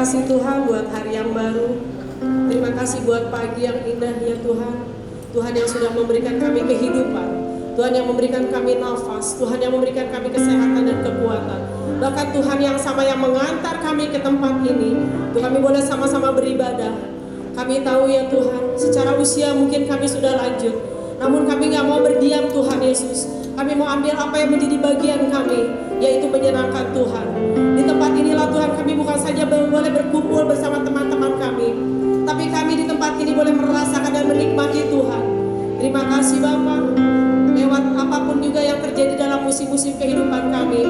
kasih Tuhan buat hari yang baru. Terima kasih buat pagi yang indah ya Tuhan. Tuhan yang sudah memberikan kami kehidupan, Tuhan yang memberikan kami nafas, Tuhan yang memberikan kami kesehatan dan kekuatan. Bahkan Tuhan yang sama yang mengantar kami ke tempat ini, untuk kami boleh sama-sama beribadah. Kami tahu ya Tuhan, secara usia mungkin kami sudah lanjut, namun kami gak mau berdiam Tuhan Yesus. Kami mau ambil apa yang menjadi bagian kami, yaitu menyenangkan Tuhan. Di tempat inilah Tuhan, kami bukan saja boleh berkumpul bersama teman-teman kami, tapi kami di tempat ini boleh merasakan dan menikmati Tuhan. Terima kasih Bapa. Lewat apapun juga yang terjadi dalam musim-musim kehidupan kami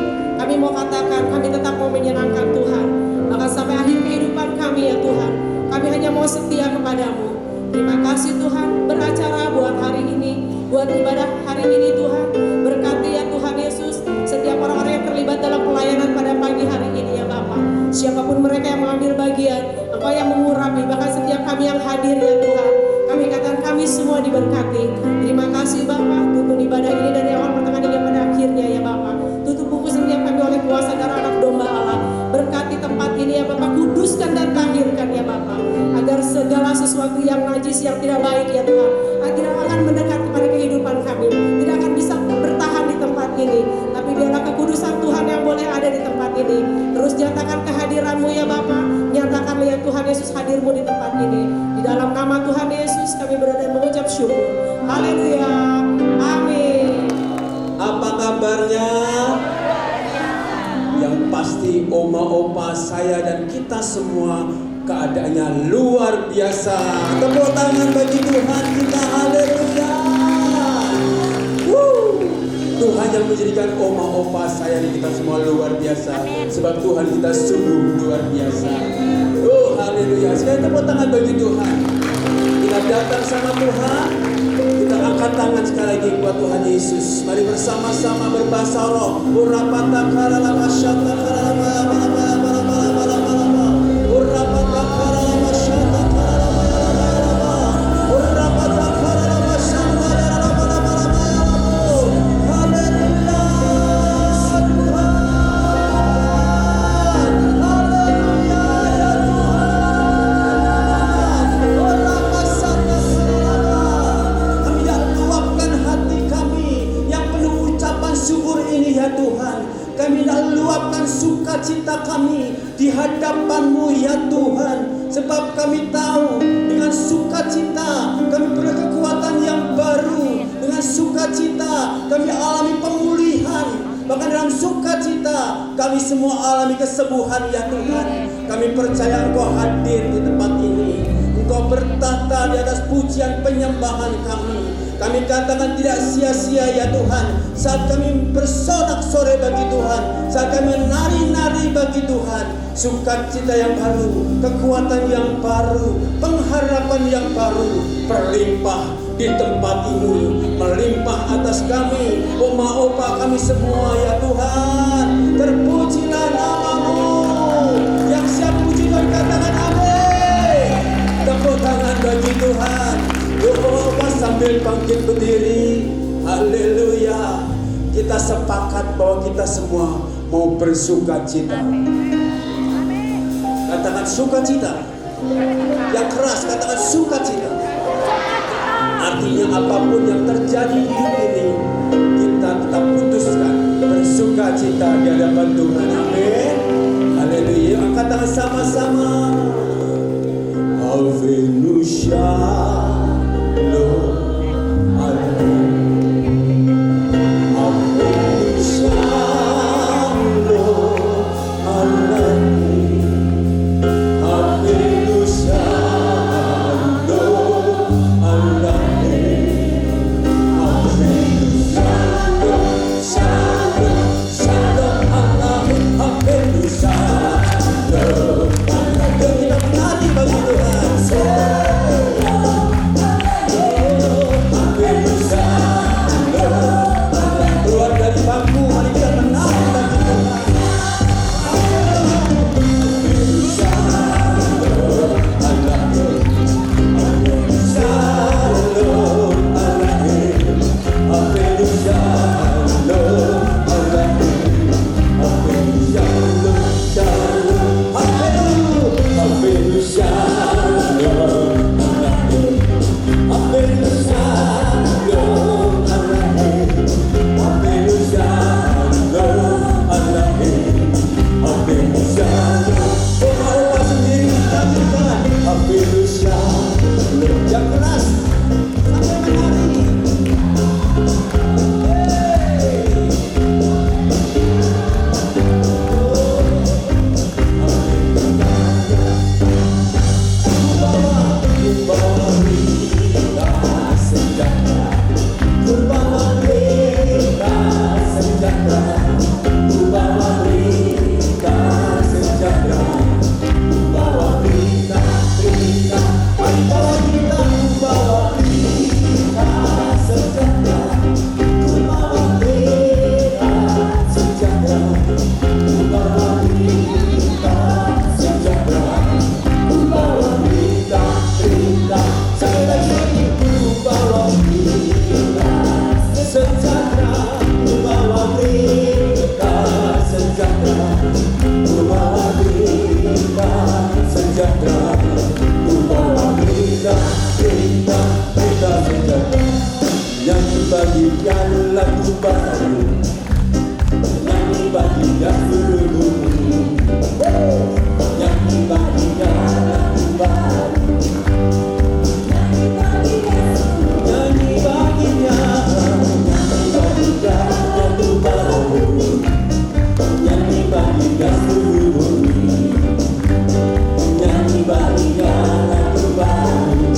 mau katakan kami tetap mau menyenangkan Tuhan. Bahkan sampai akhir kehidupan kami ya Tuhan, kami hanya mau setia kepadamu. Terima kasih Tuhan, beracara buat hari ini, buat ibadah hari ini Tuhan. Berkati ya Tuhan Yesus setiap orang-orang yang terlibat dalam pelayanan pada pagi hari ini ya Bapa. Siapapun mereka yang mengambil bagian, Engkau yang mengurapi, bahkan setiap kami yang hadir ya Tuhan. Kami katakan kami semua diberkati. Terima kasih Bapa, tutup ibadah ini dari awal pertengahan hingga pada akhirnya ya Bapa. Tutup buku setiap kami oleh kuasa darah anak domba Allah. Berkati tempat ini ya Bapa, kuduskan dan tahirkan ya Bapa, agar segala sesuatu yang najis, yang tidak baik ya Tuhan, tidak akan mendekat kepada kehidupan kami, tidak akan bisa bertahan di tempat ini. Tapi biarlah kekudusan Tuhan yang boleh ada di tempat ini. Terus nyatakan kehadiran-Mu ya Bapa, nyatakan ya Tuhan Yesus hadir-Mu di tempat ini. Di dalam nama Tuhan Yesus kami berada dan mengucap syukur. Haleluya, amin. Apa kabarnya? Yang pasti oma opa saya dan kita semua keadaannya luar biasa. Tepuk tangan bagi Tuhan kita, haleluya. Tuhan yang menjadikan oma opa saya dan kita semua luar biasa. Sebab Tuhan kita sungguh luar biasa. Oh haleluya. Sekali tepuk tangan bagi Tuhan. Kita datang sama Tuhan. Kita angkat tangan sekali lagi buat Tuhan Yesus. Mari bersama-sama berbahasa roh. Urapata karalama syata karalama urapata karalama syata karalama urapata karalama syata karalama. Haleluya Tuhan. Haleluya ya Tuhan. Urapata syata karalama. Kami dah luapkan hati kami yang penuh ucapan syukur ini ya Tuhan. Kami dah luapkan sukacita kami di hadapan-Mu ya Tuhan. Sebab kami tahu dengan sukacita kami punya kekuatan yang baru. Dengan sukacita kami alami pemulihan. Bahkan dalam sukacita kami semua alami kesembuhan ya Tuhan. Kami percaya Engkau hadir di tempat ini. Engkau bertahta di atas pujian penyembahan kami. Kami katakan tidak sia-sia ya Tuhan. Saat kami bersorak-sorai bagi Tuhan, saat kami menari-nari bagi Tuhan, sukacita yang baru, kekuatan yang baru, pengharapan yang baru berlimpah di tempat ini, melimpah atas kami, oma opa kami semua ya Tuhan. Terpujilah nama-Mu. Yang siap puji Tuhan katakan amin. Tepuk tangan bagi Tuhan. Oma sambil bangkit berdiri. Haleluya. Kita sepakat bahwa kita semua mau bersukacita. Katakan sukacita. Yang keras katakan sukacita. Artinya apapun yang terjadi di hidup ini, kita tetap putuskan bersukacita di hadapan Tuhan. Amin. Haleluya. Angkat tangan sama-sama. Haleluya. Hallelujah, Yang keras sampai menari. Bagikan lagu baru, nyanyi bagikan berhubung, nyanyi bagikan lagu baru, nyanyi baginya, nyanyi bagikan lagu baru, nyanyi bagikan berhubung, nyanyi bagikan lagu baru,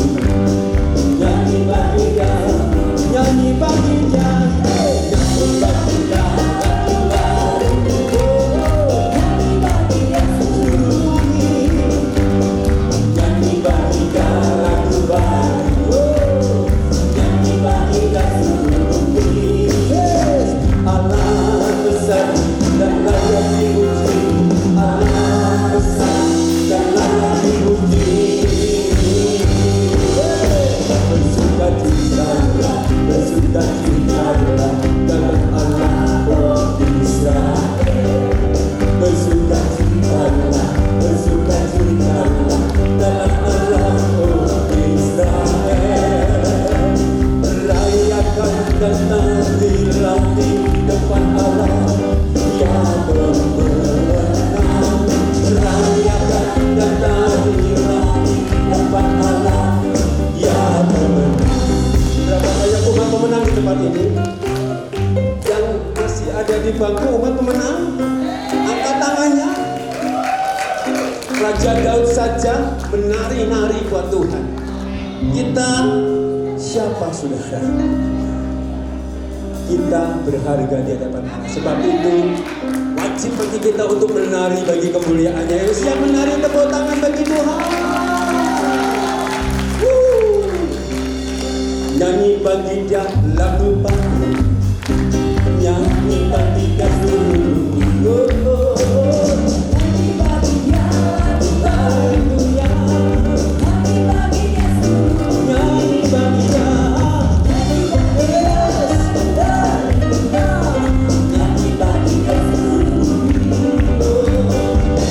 nyanyi bagikan. Nyanyi baginya, nyanyi baginya lagu baru, nyanyi baginya surungi, nyanyi baginya lagu baru, nyanyi baginya surungi. Allah besar dan layak dipuji, Allah besar dan layak dipuji. Bersukacitalah, bersukacitalah dalam Allah, oh Israel. Bersukacitalah, bersukacitalah dalam Allah, oh Israel. Rayakan dan narilah di depan Allah yang berwenang. Rayakan dan narilah di depan Allah yang berwenang. Berapa banyak umat pemenang di tempat ini? Yang masih ada di bangku umat pemenang? Angkat tangannya. Raja Daud saja menari-nari buat Tuhan. Kita siapa saudara? Kita berharga di hadapan Allah. Sebab itu wajib bagi kita untuk menari bagi kemuliaannya. Yang siap menari, tepuk tangan bagi Tuhan. Nyanyi bagi dia lagu baru, nyanyi bagi dia dulu. Nyanyi bagi dia lagu baru, nyanyi bagi dia dulu. Nyanyi bagi dia, nyanyi bagi dia dulu.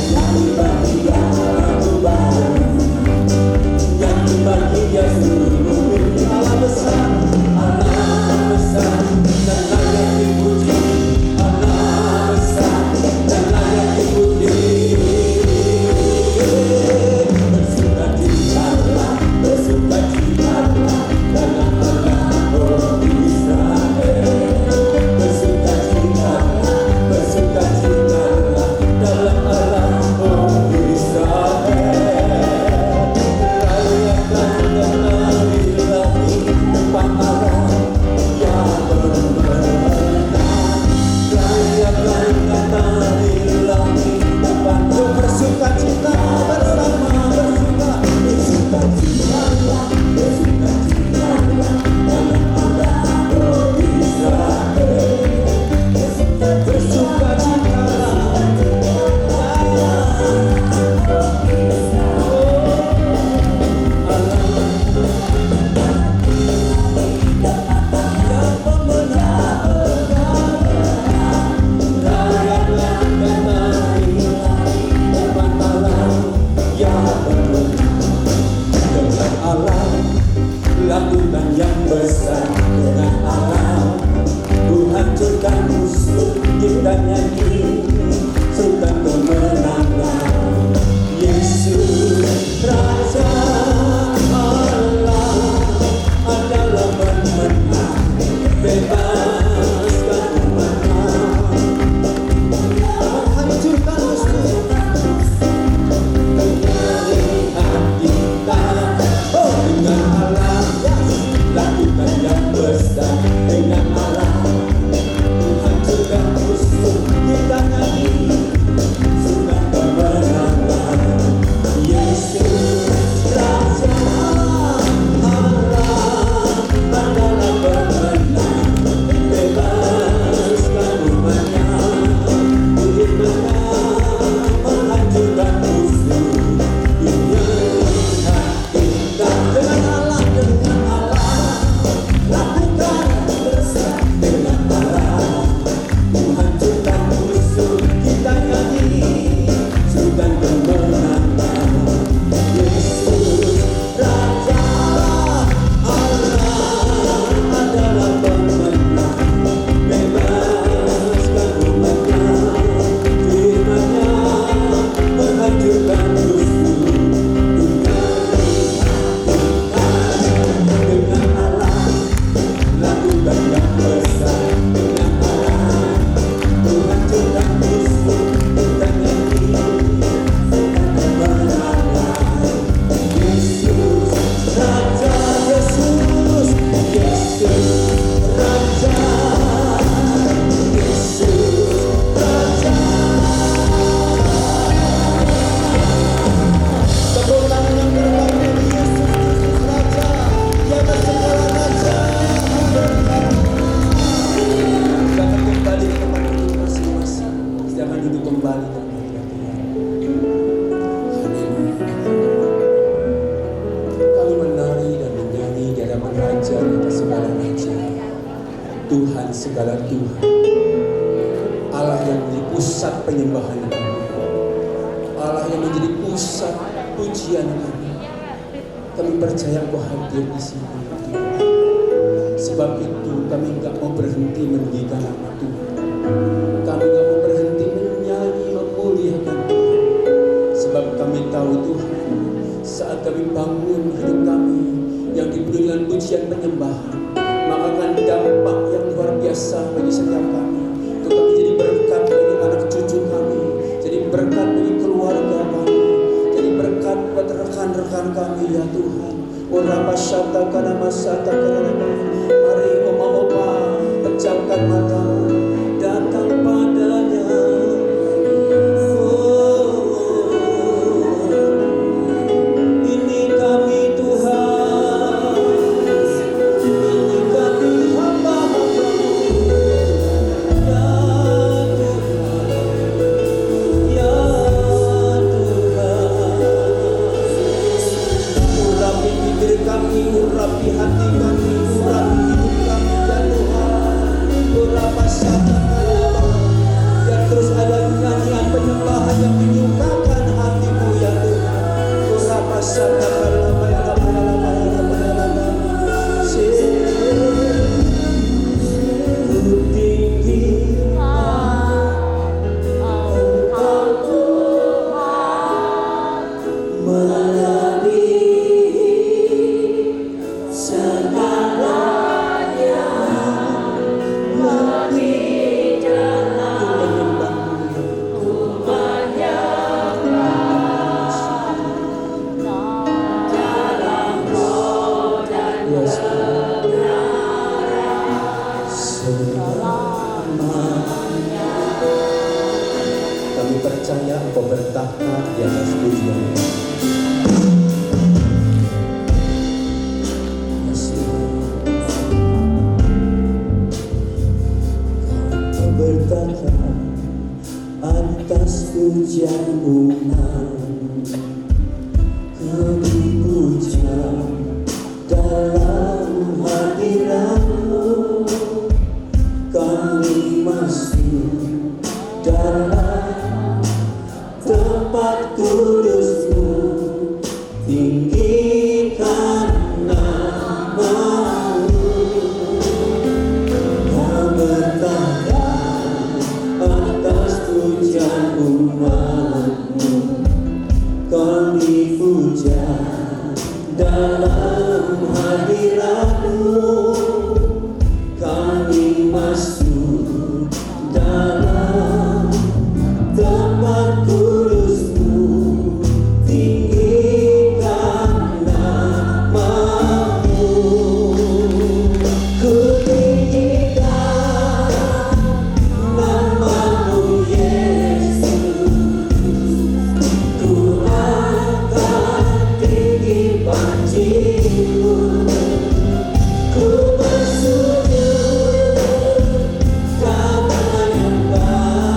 Nyanyi bagi dia lagu baru, nyanyi bagi dia dulu. Allah besar, Allah besar dan layak dipuji. Allah besar dan layak dipuji. Bersukacitalah, bersukacitalah dalam Allah, oh Israel. Bersukacitalah, bersukacitalah dalam Allah, oh Israel. Rayakan dan nari. Tuhan segala Tuhan, Allah yang menjadi pusat penyembahan kami, Allah yang menjadi pusat pujian kami. Kami percaya Engkau hadir di sini. Sebab itu kami enggak mau berhenti meninggikan nama Tuhan. Kami enggak mau berhenti menyanyi, memuliakan Tuhan. Sebab kami tahu Tuhan, saat kami bangun hidup kami yang dipenuhi dengan pujian penyembahan, maka akan dampak yang luar biasa bagi setiap kami. Untuk kami jadi berkat bagi anak cucu kami, jadi berkat bagi keluarga kami, jadi berkat buat rekan-rekan kami ya Tuhan. Ora masyata kana masata kana. Mari oma-oma pejamkan matamu, datang padanya. Ini kami Tuhan, ini kami hamba-hamba-Mu. Ya Tuhan, ya Tuhan. Urapi bibir kami, urapi hati kami, urapi hidup kami ya Tuhan. Urapi syata dan terus ada nyanyian penyembahan yang menyukakan hati-Mu ya Tuhan. Urapi syata kami percaya Engkau bertahta di atas pujian. Engkau bertahta atas pujian umat. Kami puja dalam hadirat-Mu. Kami masuk dalam tempat kudus-Mu, tinggikan nama-Mu. Kau bertahta atas pujian umat-Mu. Kami puja dalam hadirat-Mu. Kami masuk dalam tempat kudus-Mu, tinggikan nama-Mu. Ku tinggikan nama-Mu Yesus, ku angkat tinggi puji-Mu. Ku bersujud karena menyembah.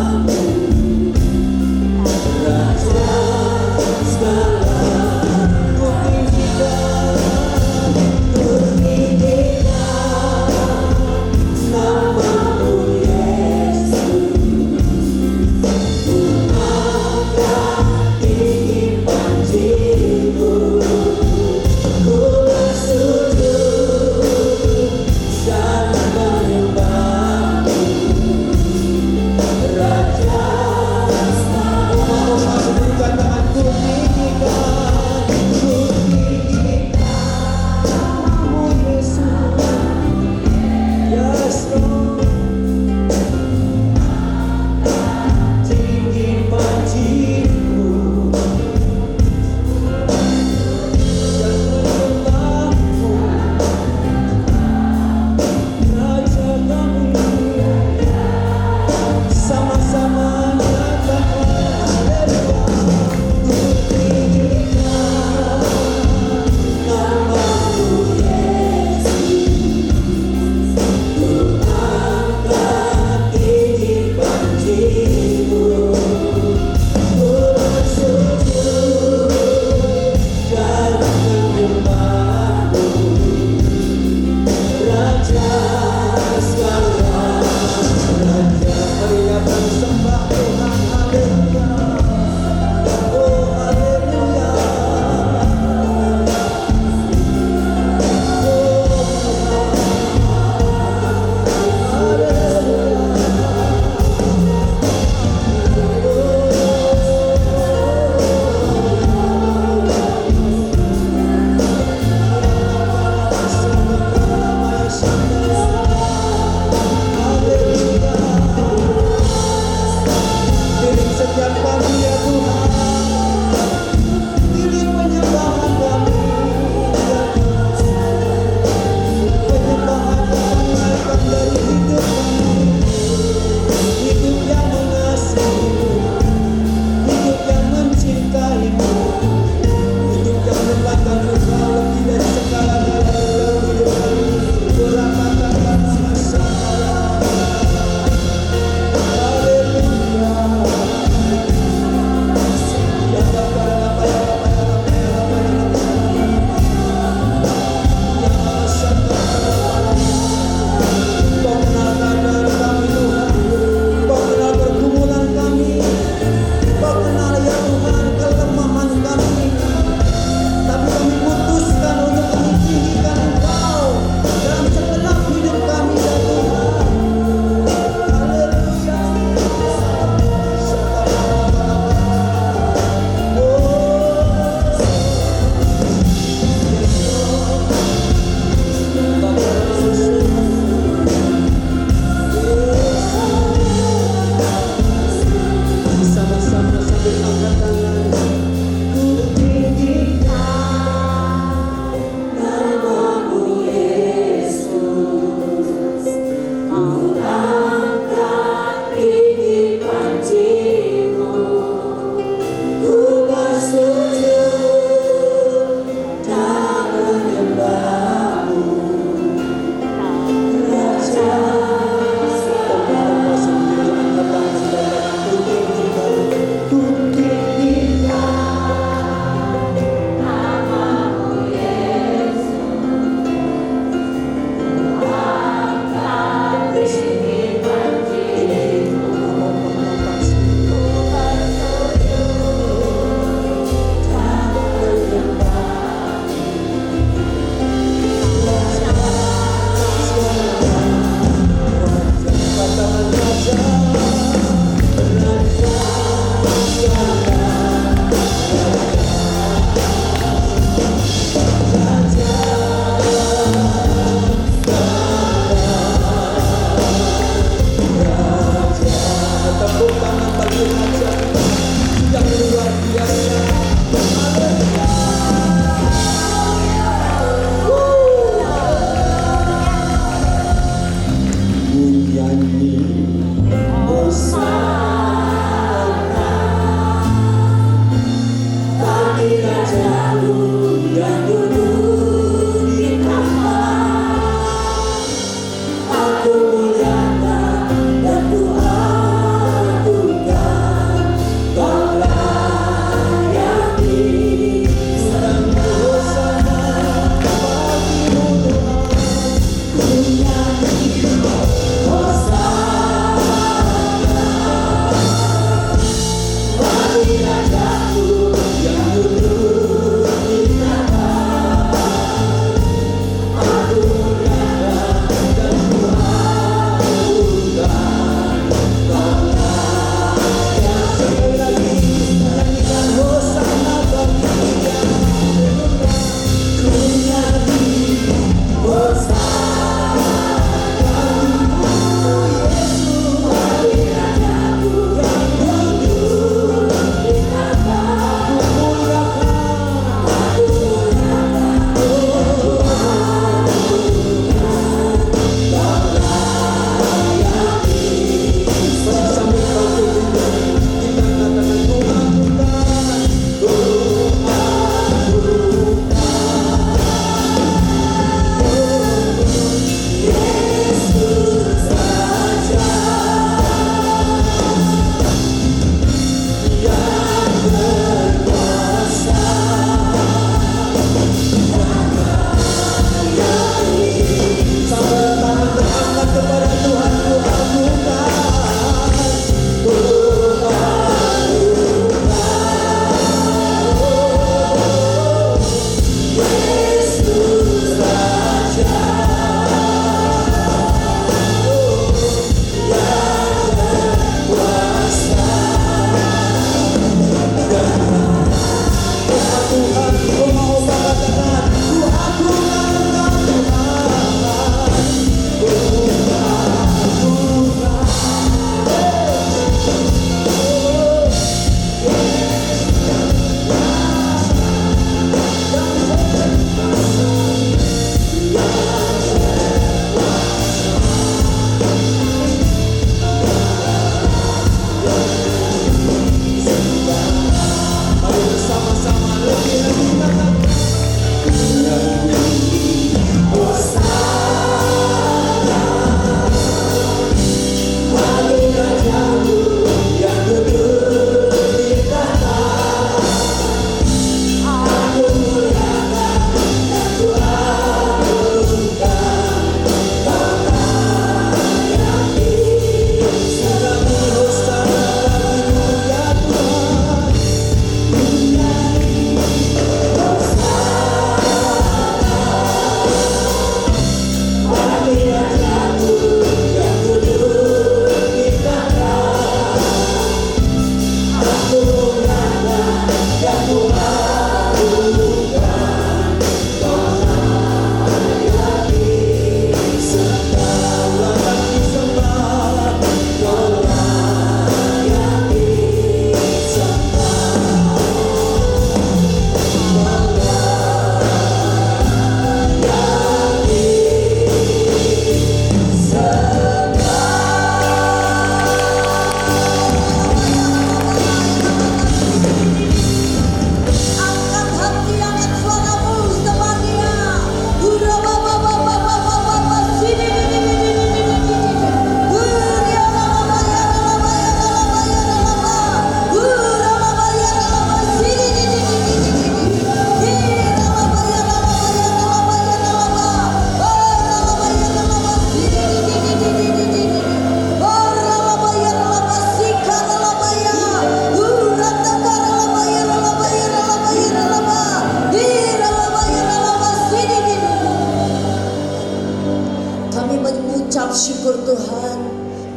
mengucap syukur Tuhan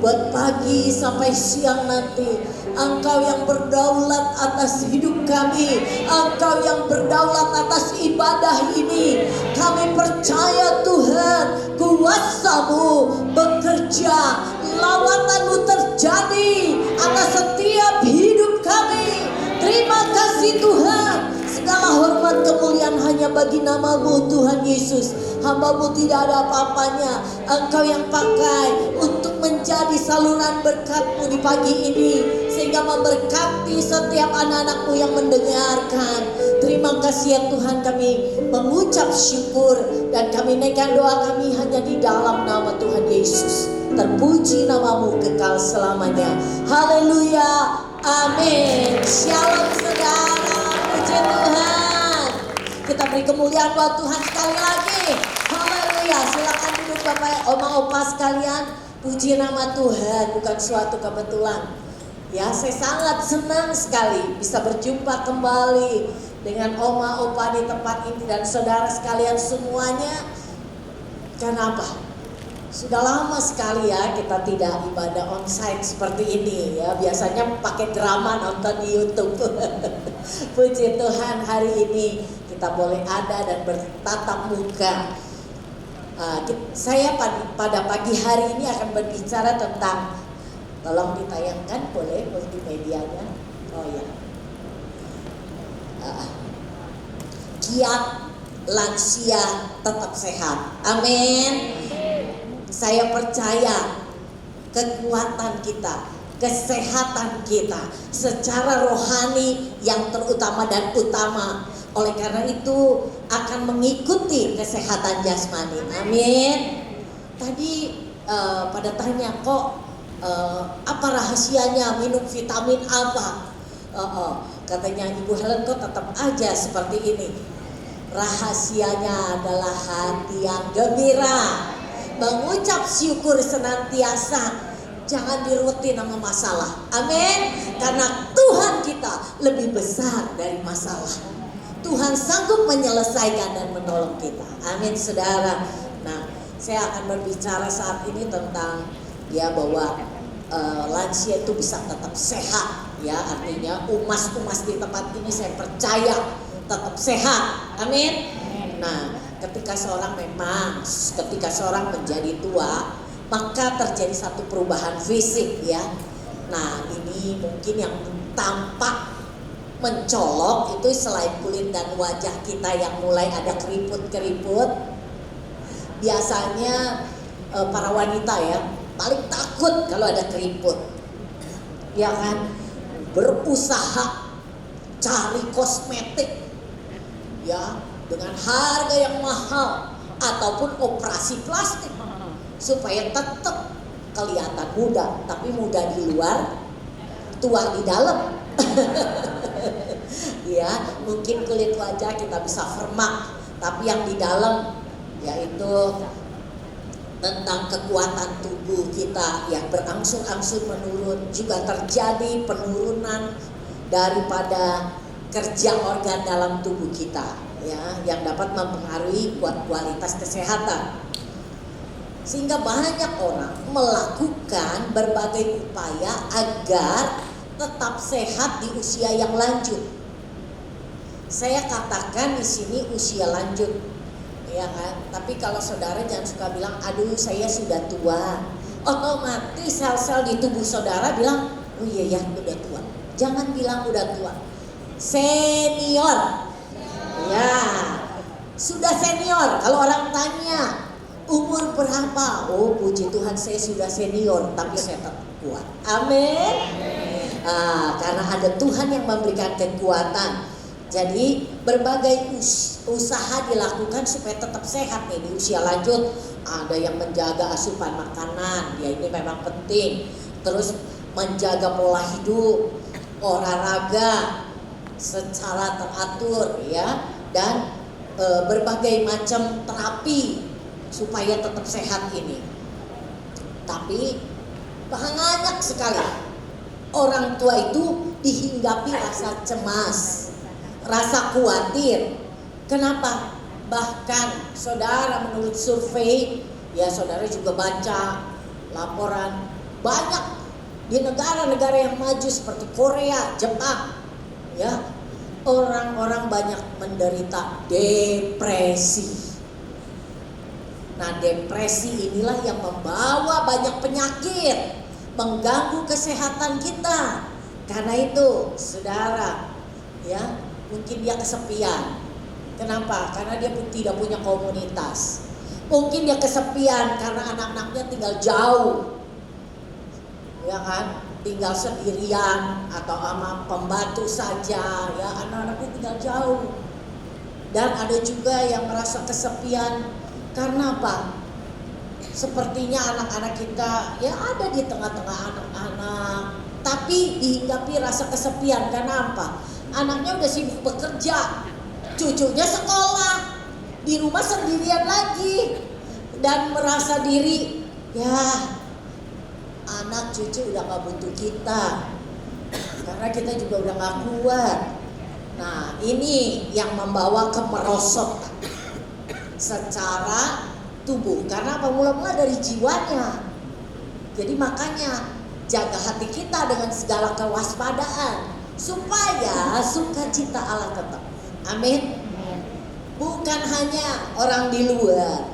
buat pagi sampai siang nanti. Engkau yang berdaulat atas hidup kami, Engkau yang berdaulat atas ibadah ini. Kami percaya Tuhan, kuasa-Mu bekerja, lawatan-Mu terjadi atas setiap hidup kami. Terima kasih Tuhan. Segala hormat kemuliaan hanya bagi nama-Mu Tuhan Yesus. Hamba-Mu tidak ada apa-apanya. Engkau yang pakai untuk menjadi saluran berkat-Mu di pagi ini, sehingga memberkati setiap anak-anak-Mu yang mendengarkan. Terima kasih ya Tuhan, kami mengucap syukur dan kami naikkan doa kami hanya di dalam nama Tuhan Yesus. Terpuji nama-Mu kekal selamanya. Haleluya. Amin. Shalom saudara. Puji Tuhan. Kita beri kemuliaan buat Tuhan sekali lagi. Haleluya. Silakan duduk Bapak, Oma, Opa sekalian. Puji nama Tuhan, bukan suatu kebetulan. Ya, saya sangat senang sekali bisa berjumpa kembali dengan Oma, Opa di tempat ini dan saudara sekalian semuanya. Kenapa? Sudah lama sekali ya kita tidak ibadah onsite seperti ini ya. Biasanya pakai drama nonton di YouTube. Puji Tuhan, hari ini kita boleh ada dan bertatap muka. Saya pada pagi hari ini akan berbicara tentang, tolong ditayangkan boleh multimedianya. Oh ya, kiat lansia tetap sehat. Amin. Saya percaya kekuatan kita, kesehatan kita secara rohani yang terutama dan utama. Oleh karena itu akan mengikuti kesehatan jasmani. Amin. Tadi pada tanya kok apa rahasianya minum vitamin apa? Katanya Ibu Helen kok tetap aja seperti ini. Rahasianya adalah hati yang gembira, mengucap syukur senantiasa, jangan dirutin sama masalah. Amin. Karena Tuhan kita lebih besar dari masalah. Tuhan sanggup menyelesaikan dan menolong kita. Amin saudara. Nah, saya akan berbicara saat ini tentang ya bahwa lansia itu bisa tetap sehat. Ya, artinya umas-umas di tempat ini saya percaya tetap sehat. Amin. Nah, ketika seorang menjadi tua, maka terjadi satu perubahan fisik ya. Nah, ini mungkin yang tampak mencolok itu selain kulit dan wajah kita yang mulai ada keriput-keriput. Biasanya para wanita ya paling takut kalau ada keriput. Ya kan? Berusaha cari kosmetik ya dengan harga yang mahal ataupun operasi plastik supaya tetap kelihatan muda, tapi muda di luar, tua di dalam. Ya, mungkin kulit wajah kita bisa vermak, tapi yang di dalam yaitu tentang kekuatan tubuh kita yang berangsur-angsur menurun, juga terjadi penurunan daripada kerja organ dalam tubuh kita ya, yang dapat mempengaruhi kualitas kesehatan. Sehingga banyak orang melakukan berbagai upaya agar tetap sehat di usia yang lanjut. Saya katakan di sini usia lanjut, ya kan? Tapi kalau saudara jangan suka bilang, aduh saya sudah tua. Otomatis sel-sel di tubuh saudara bilang, oh iya ya udah tua. Jangan bilang udah tua, senior. Ya, sudah senior. Kalau orang tanya umur berapa, oh puji Tuhan saya sudah senior, tapi saya tetap kuat. Amin. Karena ada Tuhan yang memberikan kekuatan. Jadi berbagai usaha dilakukan supaya tetap sehat nih di usia lanjut. Ada yang menjaga asupan makanan, ya ini memang penting. Terus menjaga pola hidup, olahraga secara teratur ya, dan berbagai macam terapi supaya tetap sehat ini. Tapi banyak sekali orang tua itu dihinggapi rasa cemas, rasa khawatir. Kenapa? Bahkan saudara, menurut survei Ya saudara juga baca laporan banyak di negara-negara yang maju seperti Korea, Jepang, ya, orang-orang banyak menderita depresi. Nah, depresi inilah yang membawa banyak penyakit, mengganggu kesehatan kita. Karena itu, saudara, ya, mungkin dia kesepian. Kenapa? Karena dia tidak punya komunitas. Mungkin dia kesepian karena anak-anaknya tinggal jauh, ya kan? Tinggal sendirian atau sama pembantu saja, ya, anak-anaknya tinggal jauh. Dan ada juga yang merasa kesepian karena apa? Sepertinya anak-anak kita ya ada di tengah-tengah anak-anak, tapi dihinggapi rasa kesepian karena apa? Anaknya udah sibuk bekerja, cucunya sekolah, di rumah sendirian lagi, dan merasa diri ya anak cucu udah gak butuh kita karena kita juga udah gak kuat. Nah, ini yang membawa kemerosotan secara tubuh karena apa? Mula-mula dari jiwanya. Jadi makanya jaga hati kita dengan segala kewaspadaan supaya sukacita Allah tetap. Amin. Bukan hanya orang di luar,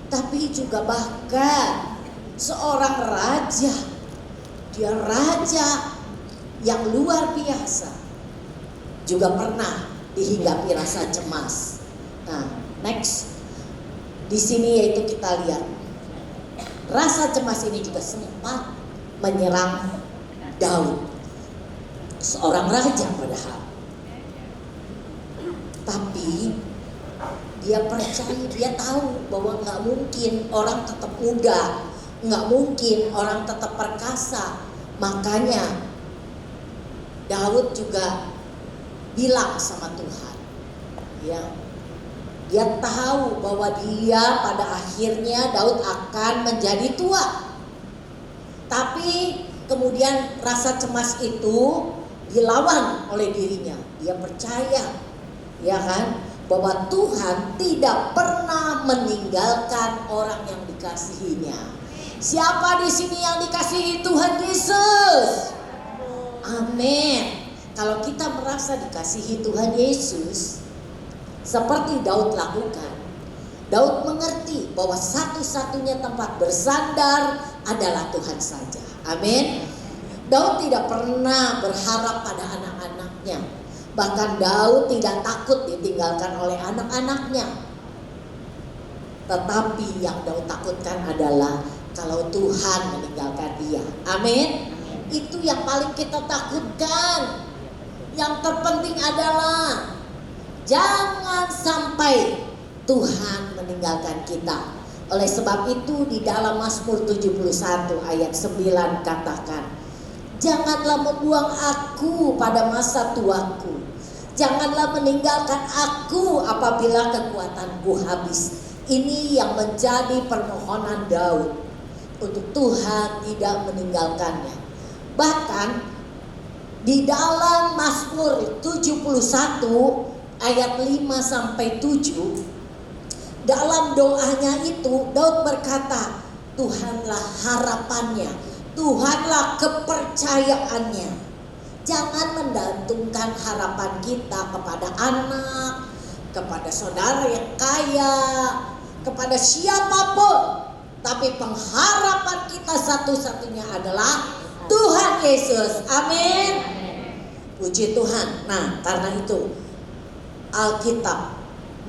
tapi juga bahkan seorang raja. Dia raja yang luar biasa, juga pernah dihinggapi rasa cemas. Nah, next. Di sini yaitu kita lihat rasa cemas ini juga sempat menyerang Daud, seorang raja padahal. Tapi dia percaya, dia tahu bahwa nggak mungkin orang tetap muda, nggak mungkin orang tetap perkasa. Makanya Daud juga bilang sama Tuhan, ya, dia tahu bahwa dia pada akhirnya Daud akan menjadi tua. Tapi kemudian rasa cemas itu dilawan oleh dirinya. Dia percaya, ya kan, bahwa Tuhan tidak pernah meninggalkan orang yang dikasihinya. Siapa di sini yang dikasihi Tuhan Yesus? Amin. Kalau kita merasa dikasihi Tuhan Yesus, seperti Daud lakukan, Daud mengerti bahwa satu-satunya tempat bersandar adalah Tuhan saja. Amin. Daud tidak pernah berharap pada anak-anaknya. Bahkan Daud tidak takut ditinggalkan oleh anak-anaknya. Tetapi yang Daud takutkan adalah kalau Tuhan meninggalkan dia. Amin. Itu yang paling kita takutkan. Yang terpenting adalah jangan sampai Tuhan meninggalkan kita. Oleh sebab itu di dalam Mazmur 71 ayat 9 katakan, janganlah membuang aku pada masa tuaku. Janganlah meninggalkan aku apabila kekuatanku habis. Ini yang menjadi permohonan Daud untuk Tuhan tidak meninggalkannya. Bahkan di dalam Mazmur 71 ayat 5 sampai 7, dalam doanya itu Daud berkata, Tuhanlah harapannya, Tuhanlah kepercayaannya. Jangan menggantungkan harapan kita kepada anak, kepada saudara yang kaya, kepada siapapun. Tapi pengharapan kita satu-satunya adalah Tuhan Yesus. Amin. Puji Tuhan. Nah, karena itu Alkitab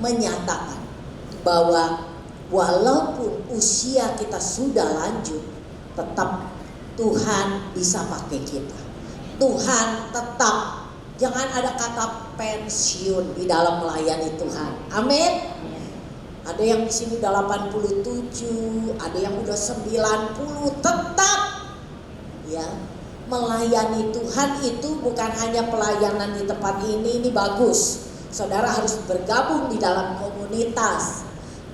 menyatakan bahwa walaupun usia kita sudah lanjut, tetap Tuhan bisa pakai kita. Tuhan tetap, jangan ada kata pensiun di dalam melayani Tuhan. Amin. Ada yang di sini udah 87, ada yang udah 90, tetap ya melayani Tuhan. Itu bukan hanya pelayanan di tempat ini bagus. Saudara harus bergabung di dalam komunitas.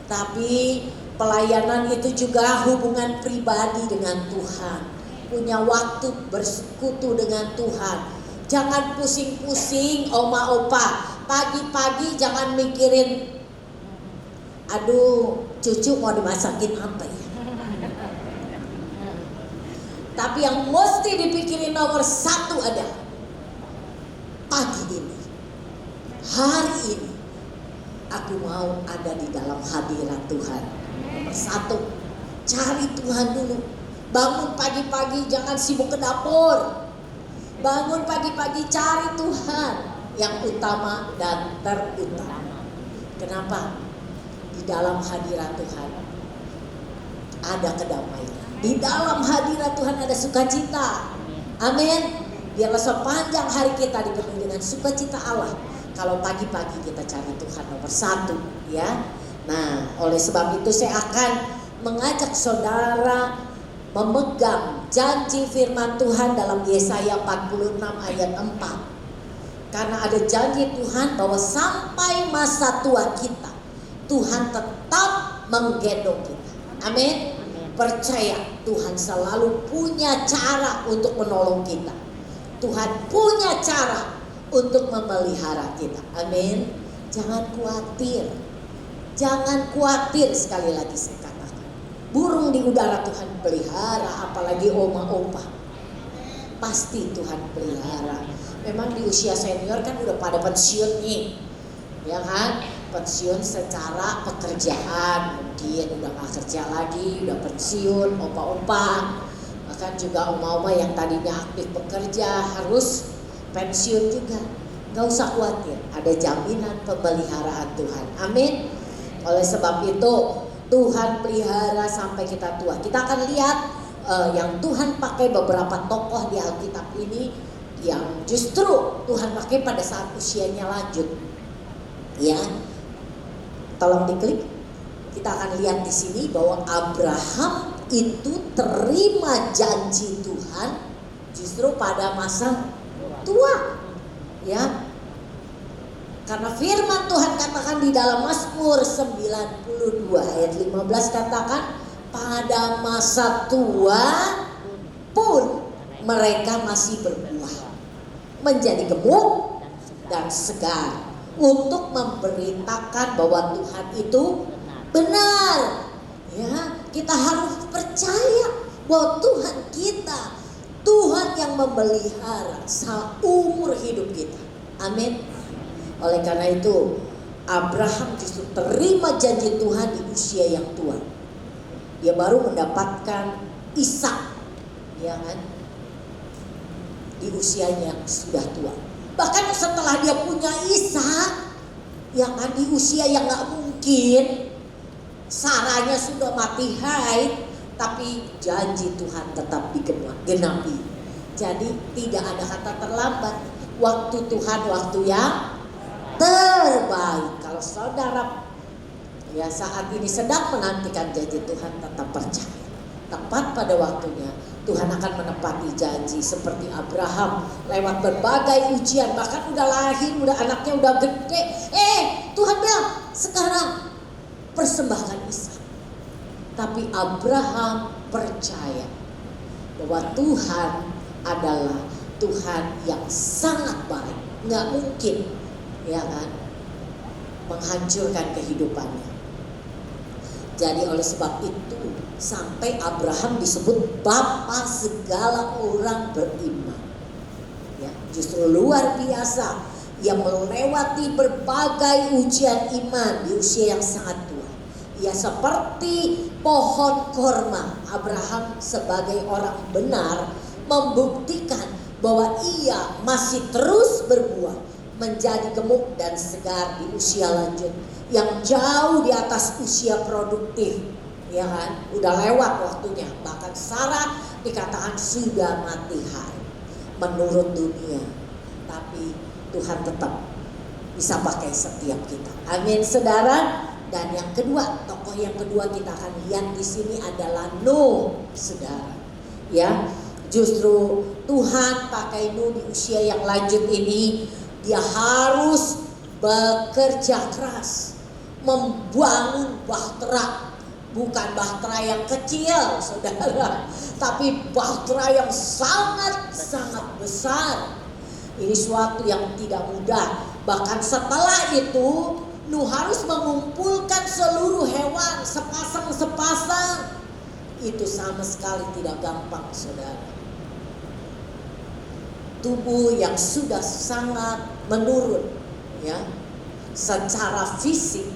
Tapi pelayanan itu juga hubungan pribadi dengan Tuhan. Punya waktu bersekutu dengan Tuhan. Jangan pusing-pusing oma opa. Pagi-pagi jangan mikirin, aduh Cucu mau dimasakin apa ya? Tapi yang mesti dipikirin nomor satu adalah pagi ini, hari ini, aku mau ada di dalam hadirat Tuhan. Nomor satu, cari Tuhan dulu. Bangun pagi-pagi, jangan sibuk ke dapur. Bangun pagi-pagi, cari Tuhan yang utama dan terutama. Kenapa? Di dalam hadirat Tuhan ada kedamaian. Di dalam hadirat Tuhan ada sukacita. Amin. Biarlah sepanjang hari kita dipenuhi dengan sukacita Allah. Kalau pagi-pagi kita cari Tuhan nomor satu, ya. Nah, oleh sebab itu saya akan mengajak saudara memegang janji firman Tuhan dalam Yesaya 46 ayat 4. Karena ada janji Tuhan bahwa sampai masa tua kita, Tuhan tetap menggendong kita. Amin. Percaya Tuhan selalu punya cara untuk menolong kita. Tuhan punya cara untuk memelihara kita. Amin. Jangan khawatir. Jangan khawatir, sekali lagi saya katakan. Burung di udara Tuhan pelihara, apalagi oma-opa. Pasti Tuhan pelihara. Memang di usia senior kan udah pada pensiun nih. Ya kan? Pensiun secara pekerjaan, mungkin udah gak kerja lagi, udah pensiun, opa-opa. Bahkan juga oma-oma yang tadinya aktif bekerja harus pensiun juga. Gak usah khawatir, ada jaminan pemeliharaan Tuhan. Amin. Oleh sebab itu Tuhan pelihara sampai kita tua. Kita akan lihat yang Tuhan pakai beberapa tokoh di Alkitab ini yang justru Tuhan pakai pada saat usianya lanjut. Ya, tolong diklik. Kita akan lihat di sini bahwa Abraham itu terima janji Tuhan justru pada masa tua. Ya. Karena firman Tuhan katakan di dalam Mazmur 92 ayat 15 katakan pada masa tua pun mereka masih berbuah, menjadi gemuk dan segar, untuk memberitakan bahwa Tuhan itu benar. Ya, kita harus percaya bahwa Tuhan kita, Tuhan yang memelihara seumur hidup kita. Amin. Oleh karena itu Abraham justru terima janji Tuhan di usia yang tua. Dia baru mendapatkan Ishak, ya kan? Di usianya yang sudah tua. Bahkan setelah dia punya Ishak, ya kan, di usia yang gak mungkin, Saranya sudah mati haid, tapi janji Tuhan tetap digenapi. Jadi tidak ada kata terlambat. Waktu Tuhan waktu yang terbaik. Kalau saudara ya saat ini sedang menantikan janji Tuhan, tetap percaya. Tepat pada waktunya Tuhan akan menepati janji. Seperti Abraham lewat berbagai ujian, bahkan udah lahir, udah anaknya udah gede. Tuhan bilang sekarang persembahkan Ishak. Tapi Abraham percaya bahwa Tuhan adalah Tuhan yang sangat baik. Nggak mungkin, ya kan, menghancurkan kehidupannya. Jadi oleh sebab itu sampai Abraham disebut bapa segala orang beriman. Ya, justru luar biasa, ia melewati berbagai ujian iman di usia yang sangat tua. Ia seperti pohon korma. Abraham sebagai orang benar membuktikan bahwa ia masih terus berbuah, menjadi gemuk dan segar di usia lanjut yang jauh di atas usia produktif, ya kan? Udah lewat waktunya. Bahkan Sarah dikatakan sudah mati haid menurut dunia, tapi Tuhan tetap bisa pakai setiap kita. Amin, saudara. Dan yang kedua, tokoh yang kedua kita akan lihat di sini adalah Nuh, saudara. Ya, justru Tuhan pakai Nuh di usia yang lanjut ini. Dia harus bekerja keras, membangun bahtera. Bukan bahtera yang kecil, saudara, tapi bahtera yang sangat-sangat besar. Ini suatu yang tidak mudah. Bahkan setelah itu Nuh harus mengumpulkan seluruh hewan sepasang-sepasang. Itu sama sekali tidak gampang, saudara. Tubuh yang sudah sangat menurun, ya, secara fisik,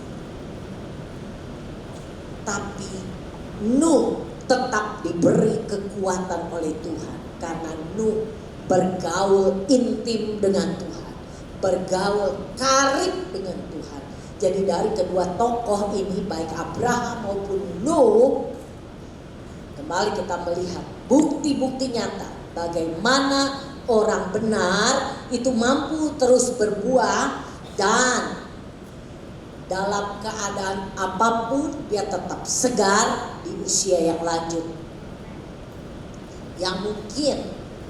tapi Nuh tetap diberi kekuatan oleh Tuhan karena Nuh bergaul intim dengan Tuhan, bergaul karib dengan Tuhan. Jadi dari kedua tokoh ini, baik Abraham maupun Nuh, kembali kita melihat bukti-bukti nyata bagaimana orang benar itu mampu terus berbuah dan dalam keadaan apapun dia tetap segar di usia yang lanjut. Yang mungkin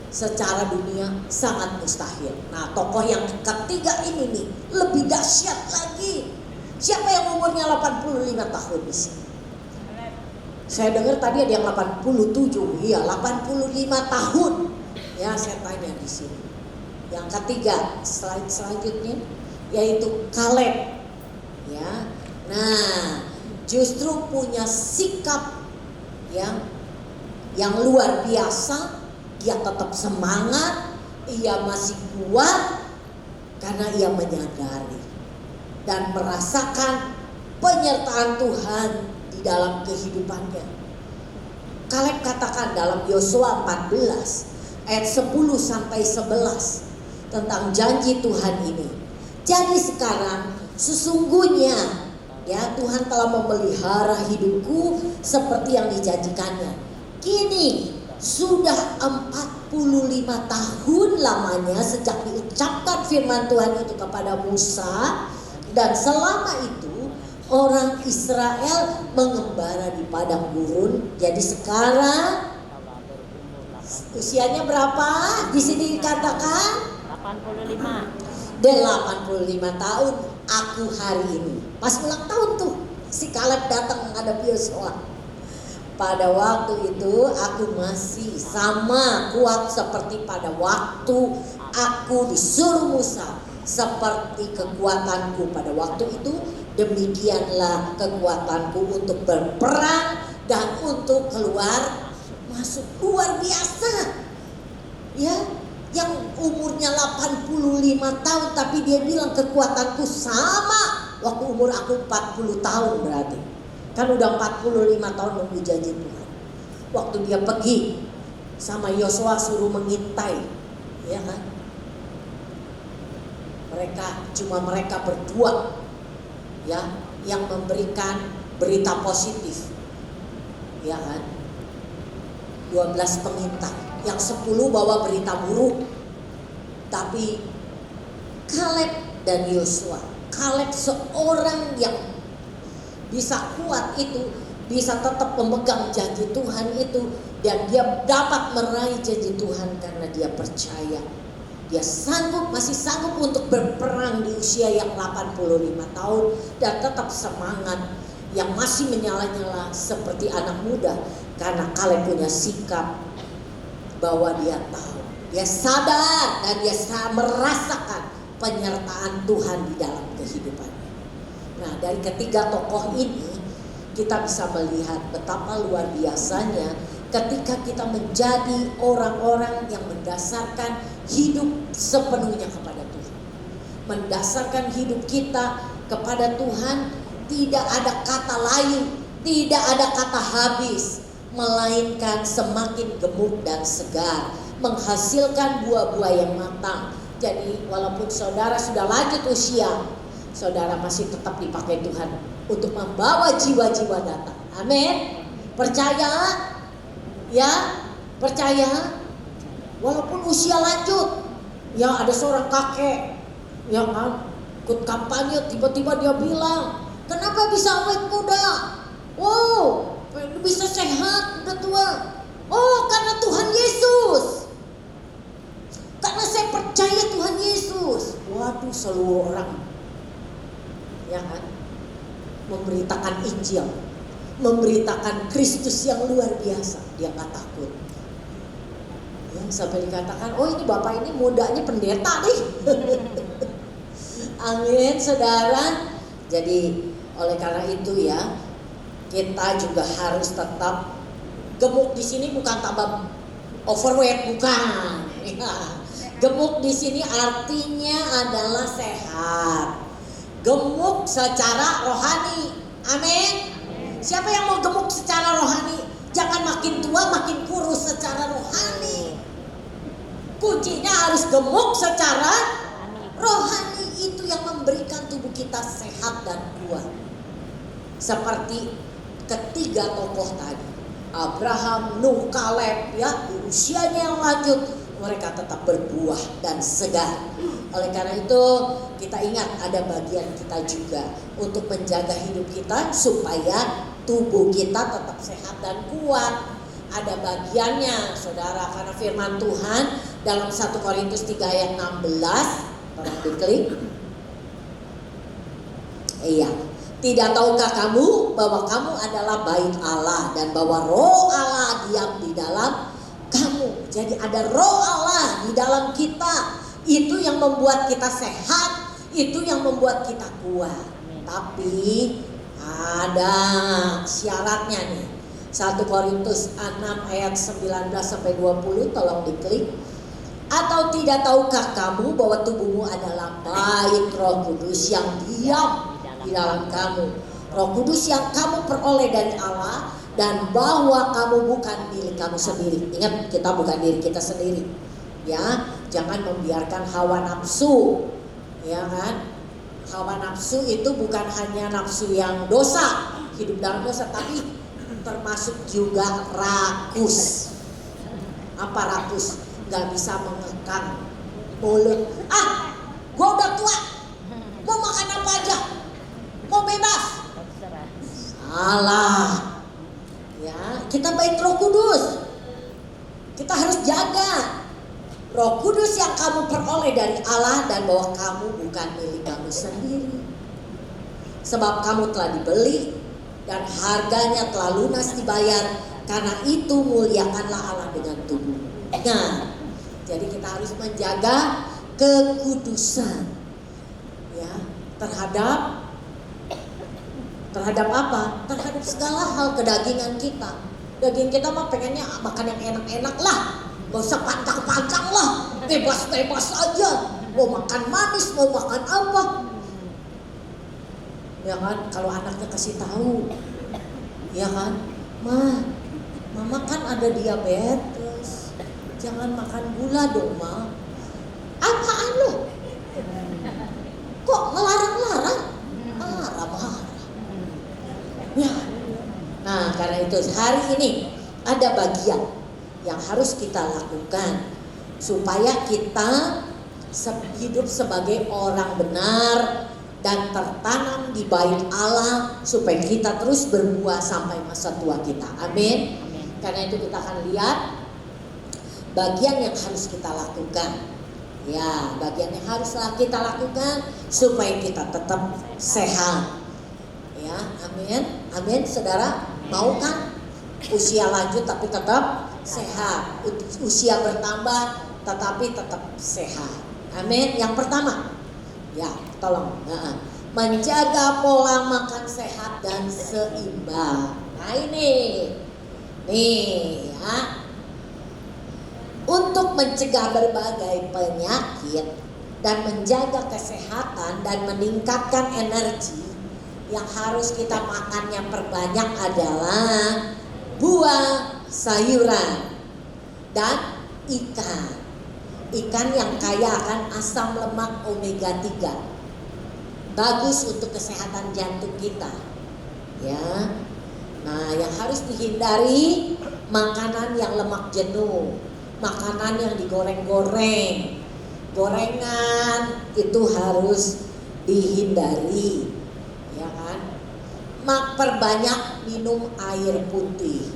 secara dunia sangat mustahil. Nah, tokoh yang ketiga ini nih lebih dahsyat lagi. Siapa yang umurnya 85 tahun di sini? Saya dengar tadi ada yang 87, iya 85 tahun. Ya, saya tanya di sini. Yang ketiga, slide selanjutnya yaitu Kaleb. Ya. Nah, justru punya sikap yang luar biasa. Dia tetap semangat, ia masih kuat karena ia menyadari dan merasakan penyertaan Tuhan di dalam kehidupannya. Kaleb katakan dalam Yosua 14 ayat 10 sampai 11 tentang janji Tuhan ini. Jadi sekarang sesungguhnya ya Tuhan telah memelihara hidupku seperti yang dijanjikannya. Kini sudah 45 tahun lamanya sejak diucapkan firman Tuhan itu kepada Musa, dan selama itu orang Israel mengembara di padang gurun. Jadi sekarang usianya berapa? Di sini dikatakan 85 tahun. Aku hari ini pas ulang tahun tuh si Kaleb datang menghadap Yosua. Pada waktu itu aku masih sama kuat seperti pada waktu aku disuruh Musa. Seperti kekuatanku pada waktu itu, demikianlah kekuatanku untuk berperang dan untuk keluar masuk. Luar biasa. Ya, yang umurnya 85 tahun tapi dia bilang kekuatanku sama waktu umur aku 40 tahun berarti. Kan udah 45 tahun nunggu janji Tuhan. Waktu dia pergi sama Yosua suruh mengintai, ya kan? Mereka berdua ya yang memberikan berita positif. Ya kan? 12 pengintai, yang 10 bawa berita buruk. Tapi Kaleb dan Yosua, Kaleb seorang yang bisa kuat itu, bisa tetap memegang janji Tuhan itu, dan dia dapat meraih janji Tuhan karena dia percaya. Dia masih sanggup untuk berperang di usia yang 85 tahun dan tetap semangat, yang masih menyala-nyala seperti anak muda, karena Kaleb punya sikap bahwa dia tahu, dia sadar dan dia merasakan penyertaan Tuhan di dalam kehidupannya. Nah, dari ketiga tokoh ini kita bisa melihat betapa luar biasanya ketika kita menjadi orang-orang yang mendasarkan hidup sepenuhnya kepada Tuhan. Mendasarkan hidup kita kepada Tuhan, tidak ada kata lain, tidak ada kata habis, melainkan semakin gemuk dan segar, menghasilkan buah-buah yang matang. Jadi walaupun saudara sudah lanjut usia, saudara masih tetap dipakai Tuhan untuk membawa jiwa-jiwa datang. Amin. Percaya? Ya, percaya. Walaupun usia lanjut, ya ada seorang kakek yang ikut kampanye, tiba-tiba dia bilang, kenapa bisa awet muda? Wow, bisa sehat udah tua. Oh, karena Tuhan Yesus. Karena saya percaya Tuhan Yesus. Waduh, seluruh orang ya kan, memberitakan Injil, memberitakan Kristus yang luar biasa. Dia nggak takut. Ya, sampai dikatakan, oh ini bapak ini mudanya pendeta nih. Amin, saudara. Jadi oleh karena itu ya, kita juga harus tetap gemuk di sini bukan tambah overweight, bukan. Ya. Gemuk di sini artinya adalah sehat. Gemuk secara rohani. Amin. Siapa yang mau gemuk secara rohani? Jangan makin tua makin kurus secara rohani. Kuncinya harus gemuk secara rohani. Itu yang memberikan tubuh kita sehat dan kuat. Seperti ketiga tokoh tadi, Abraham, Nuh, Kaleb, ya, di usianya yang lanjut mereka tetap berbuah dan segar. Oleh karena itu kita ingat ada bagian kita juga untuk menjaga hidup kita supaya tubuh kita tetap sehat dan kuat. Ada bagiannya saudara, karena firman Tuhan dalam 1 Korintus 3 ayat 16, tolong diklik. Iya, tidak tahukah kamu bahwa kamu adalah bait Allah dan bahwa roh Allah diam di dalam kamu. Jadi ada roh Allah di dalam kita. Itu yang membuat kita sehat, itu yang membuat kita kuat. Tapi ada syaratnya nih. 1 Korintus 6 ayat 19 sampai 20, tolong diklik. Atau tidak tahukah kamu bahwa tubuhmu adalah bait Roh Kudus yang diam di dalam kamu. Roh Kudus yang kamu peroleh dari Allah, dan bahwa kamu bukan milik kamu sendiri. Ingat, kita bukan diri kita sendiri. Ya, jangan membiarkan hawa nafsu, ya kan? Hawa nafsu itu bukan hanya nafsu yang dosa, hidup dalam dosa, tapi termasuk juga rakus. Apa rakus? Gak bisa mengekang mulut. Gua udah tua, mau makan apa aja, mau bebas. Salah. Ya, kita bait Roh Kudus. Kita harus jaga Roh Kudus yang kamu peroleh dari Allah, dan bahwa kamu bukan milik kamu sendiri. Sebab kamu telah dibeli dan harganya telah lunas dibayar. Karena itu muliakanlah Allah dengan tubuh. Nah, jadi kita harus menjaga kekudusan, ya, terhadap apa? Terhadap segala hal kedagingan kita. Daging kita mah pengennya makan yang enak-enak lah, gak usah pantang-pantang lah, bebas-bebas aja. Mau makan manis, mau makan apa, ya kan? Kalau anaknya kasih tahu, ya kan, mama kan ada diabetes, jangan makan gula dong ma. Apaan lo? Kok ngelarang-larang? Marah-marah. Ya. Nah, karena itu hari ini ada bagian yang harus kita lakukan supaya kita hidup sebagai orang benar dan tertanam di bait Allah, supaya kita terus berbuah sampai masa tua kita. Amin. Karena itu kita akan lihat bagian yang harus kita lakukan. Ya, bagian yang harus kita lakukan supaya kita tetap sehat. Ya, amin. Amin, saudara. Mau kan usia lanjut tapi tetap sehat, usia bertambah tetapi tetap sehat. Amin. Yang pertama, ya tolong menjaga pola makan sehat dan seimbang. Nah ini nih ya, untuk mencegah berbagai penyakit dan menjaga kesehatan dan meningkatkan energi, yang harus kita makannya perbanyak adalah buah, sayuran, dan ikan. Ikan yang kaya akan asam lemak omega 3. Bagus untuk kesehatan jantung kita. Ya. Nah, yang harus dihindari makanan yang lemak jenuh, makanan yang digoreng-goreng. Gorengan itu harus dihindari. Ya kan? Perbanyak minum air putih,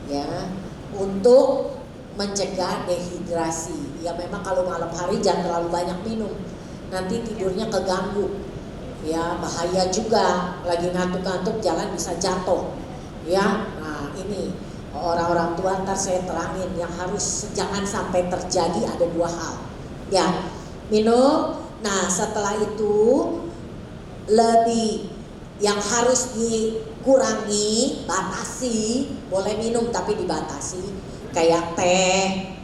ya, untuk mencegah dehidrasi. Ya memang kalau malam hari jangan terlalu banyak minum, nanti tidurnya keganggu. Ya bahaya juga, lagi ngantuk-ngantuk jalan bisa jatuh. Ya, nah ini orang-orang tua ntar saya terangin yang harus jangan sampai terjadi ada 2 hal. Ya, minum. Nah setelah itu lebih yang harus dikurangi, batasi, boleh minum tapi dibatasi, kayak teh,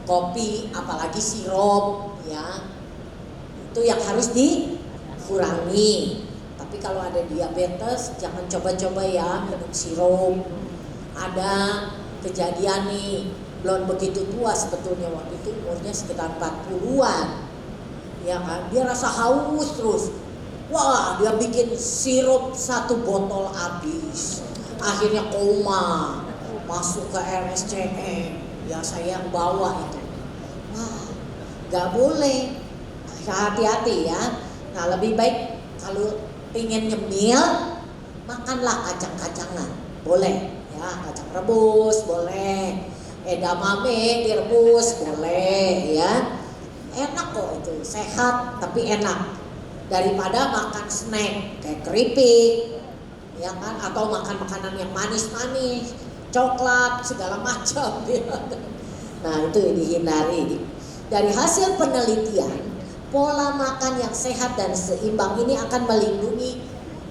kopi, apalagi sirup ya. Itu yang harus dikurangi. Tapi kalau ada diabetes jangan coba-coba ya minum sirup. Ada kejadian nih, belum begitu tua sebetulnya, waktu itu umurnya sekitar 40-an. Ya kan, dia rasa haus terus. Wah, dia bikin sirup 1 botol habis. Akhirnya koma, masuk ke RSCM. Ya saya yang bawa itu. Wah, gak boleh. Hati-hati ya. Nah, lebih baik kalau pengen nyemil, makanlah kacang-kacangan. Boleh ya, kacang rebus boleh. Edamame direbus boleh ya. Enak kok itu, sehat tapi enak. Daripada makan snack kayak keripik ya kan, atau makan makanan yang manis-manis, coklat segala macam ya. Nah, itu dihindari. Dari hasil penelitian, pola makan yang sehat dan seimbang ini akan melindungi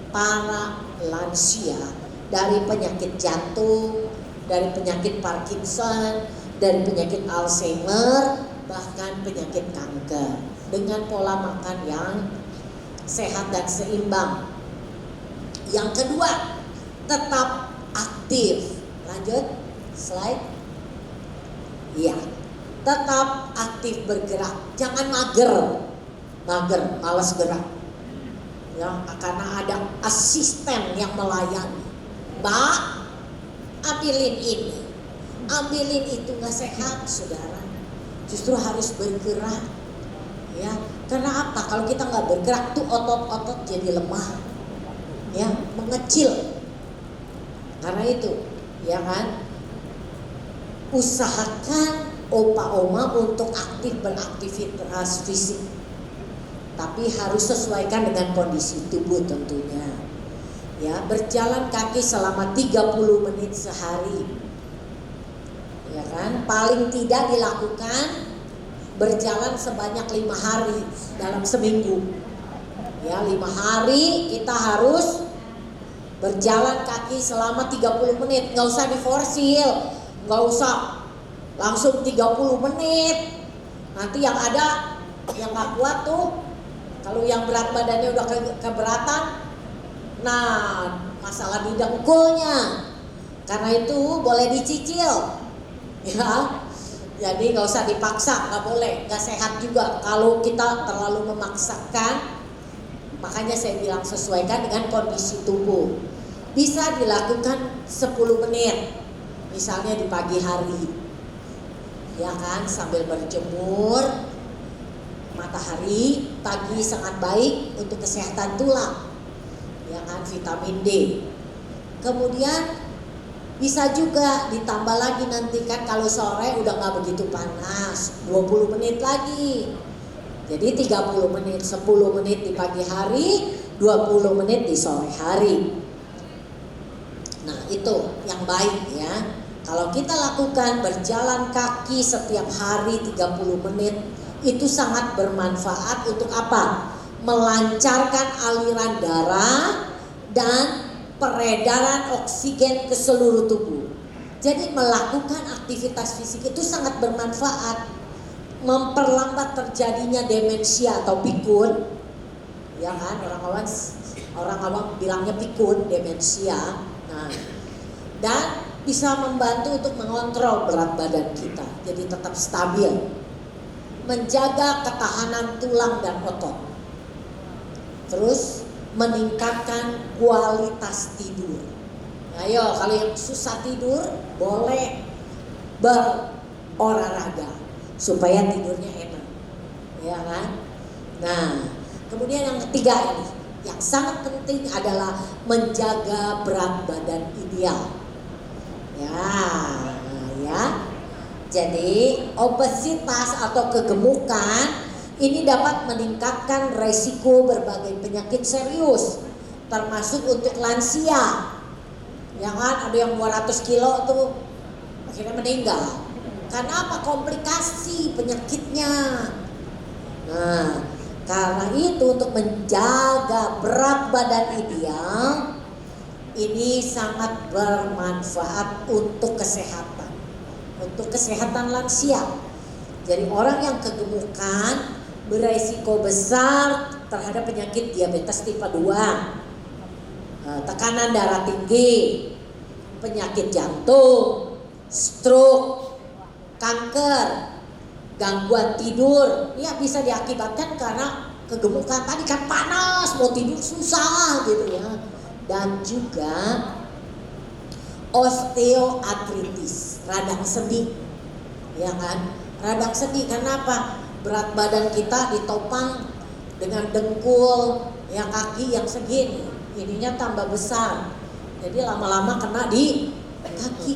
para lansia dari penyakit jantung, dari penyakit Parkinson, dari penyakit Alzheimer, bahkan penyakit kanker, dengan pola makan yang sehat dan seimbang. Yang kedua, tetap aktif. Lanjut slide. Iya, tetap aktif bergerak, jangan mager, malas gerak. Ya, karena ada asisten yang melayani. Mbak, ambilin ini, ambilin itu, nggak sehat, saudara. Justru harus bergerak. Ya, karena apa? Kalau kita nggak bergerak tuh otot-otot jadi lemah, ya, mengecil. Karena itu, ya kan, usahakan opa-oma untuk aktif beraktivitas fisik, tapi harus sesuaikan dengan kondisi tubuh tentunya. Ya, berjalan kaki selama 30 menit sehari, ya kan, paling tidak dilakukan berjalan sebanyak 5 hari dalam seminggu. Ya, 5 hari kita harus berjalan kaki selama 30 menit. Nggak usah diforsil, nggak usah langsung 30 menit. Nanti yang ada yang nggak kuat tuh, kalau yang berat badannya udah keberatan, nah masalah di dengkulnya. Karena itu boleh dicicil, ya. Jadi nggak usah dipaksa, nggak boleh, nggak sehat juga kalau kita terlalu memaksakan. Makanya saya bilang sesuaikan dengan kondisi tubuh. Bisa dilakukan 10 menit, misalnya di pagi hari, ya kan, sambil berjemur. Matahari pagi sangat baik untuk kesehatan tulang, ya kan, vitamin D. Kemudian bisa juga ditambah lagi nanti kan kalau sore udah nggak begitu panas, 20 menit lagi. Jadi 30 menit, 10 menit di pagi hari, 20 menit di sore hari. Nah, itu yang baik ya. Kalau kita lakukan berjalan kaki setiap hari 30 menit, itu sangat bermanfaat untuk apa? Melancarkan aliran darah dan peredaran oksigen ke seluruh tubuh. Jadi melakukan aktivitas fisik itu sangat bermanfaat, memperlambat terjadinya demensia atau pikun, ya kan, orang awam bilangnya pikun, demensia. Nah, dan bisa membantu untuk mengontrol berat badan kita, jadi tetap stabil, menjaga ketahanan tulang dan otot, terus meningkatkan kualitas tidur. Ayo, kalau yang susah tidur boleh berolahraga supaya tidurnya enak, ya kan? Nah, kemudian yang ketiga ini, yang sangat penting adalah menjaga berat badan ideal. Ya. Jadi obesitas atau kegemukan ini dapat meningkatkan resiko berbagai penyakit serius, termasuk untuk lansia. Ya kan, ada yang 200 kilo tuh akhirnya meninggal. Karena apa? Komplikasi penyakitnya. Nah, Karena itu untuk menjaga berat badan ideal ini sangat bermanfaat untuk kesehatan lansia. Jadi orang yang kegemukan beresiko besar terhadap penyakit diabetes tipe 2, tekanan darah tinggi, penyakit jantung, stroke, kanker, gangguan tidur. Ya bisa diakibatkan karena kegemukan tadi kan, panas, mau tidur susah gitu ya. Dan juga osteoartritis, radang sendi. Ya kan? Radang sendi kenapa? Berat badan kita ditopang dengan dengkul, ya kaki yang segini, ininya tambah besar. Jadi lama-lama kena di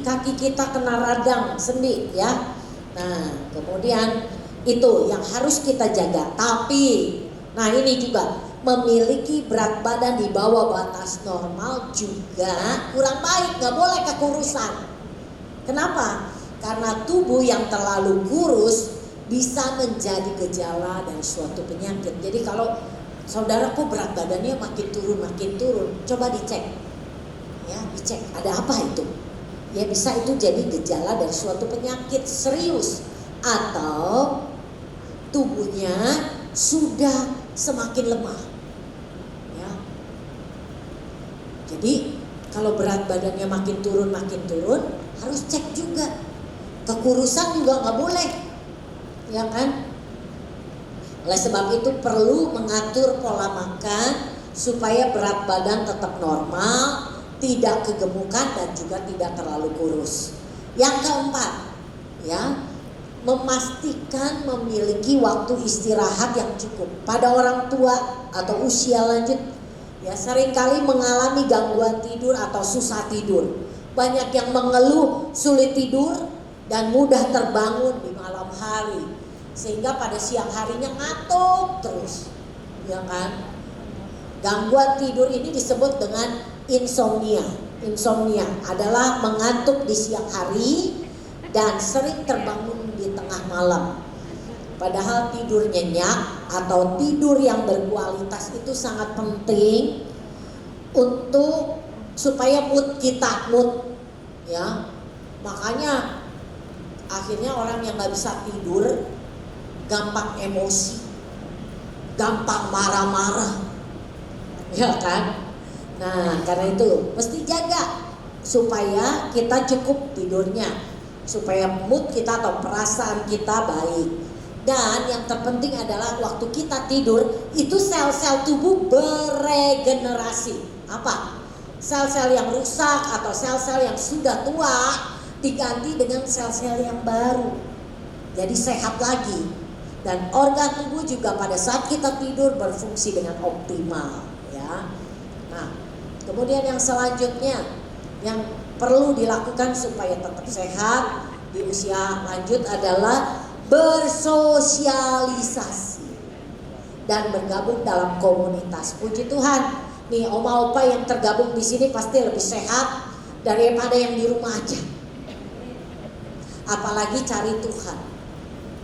kaki kita, kena radang sendi ya. Nah, kemudian itu yang harus kita jaga. Tapi, nah ini juga memiliki berat badan di bawah batas normal juga kurang baik, nggak boleh kekurusan. Kenapa? Karena tubuh yang terlalu kurus bisa menjadi gejala dari suatu penyakit. Jadi kalau saudaraku berat badannya makin turun, coba dicek, ya dicek ada apa itu. Ya bisa itu jadi gejala dari suatu penyakit serius atau tubuhnya sudah semakin lemah. Ya. Jadi kalau berat badannya makin turun harus cek juga. Kekurusan juga nggak boleh, ya kan? Oleh sebab itu perlu mengatur pola makan supaya berat badan tetap normal, tidak kegemukan dan juga tidak terlalu kurus. Yang keempat, ya, memastikan memiliki waktu istirahat yang cukup. Pada orang tua atau usia lanjut, ya seringkali mengalami gangguan tidur atau susah tidur. Banyak yang mengeluh sulit tidur dan mudah terbangun di malam hari, sehingga pada siang harinya ngantuk terus, ya kan? Gangguan tidur ini disebut dengan insomnia. Insomnia adalah mengantuk di siang hari dan sering terbangun di tengah malam. Padahal tidur nyenyak atau tidur yang berkualitas itu sangat penting untuk supaya mood, ya. Makanya akhirnya orang yang gak bisa tidur gampang emosi, gampang marah-marah, ya kan? Nah karena itu mesti jaga supaya kita cukup tidurnya, supaya mood kita atau perasaan kita baik. Dan yang terpenting adalah waktu kita tidur itu sel-sel tubuh beregenerasi. Apa? Sel-sel yang rusak atau sel-sel yang sudah tua diganti dengan sel-sel yang baru. Jadi sehat lagi. Dan organ tubuh juga pada saat kita tidur berfungsi dengan optimal, ya. Nah, kemudian yang selanjutnya yang perlu dilakukan supaya tetap sehat di usia lanjut adalah bersosialisasi dan bergabung dalam komunitas. Puji Tuhan, nih oma opa yang tergabung di sini pasti lebih sehat daripada yang di rumah aja. Apalagi cari Tuhan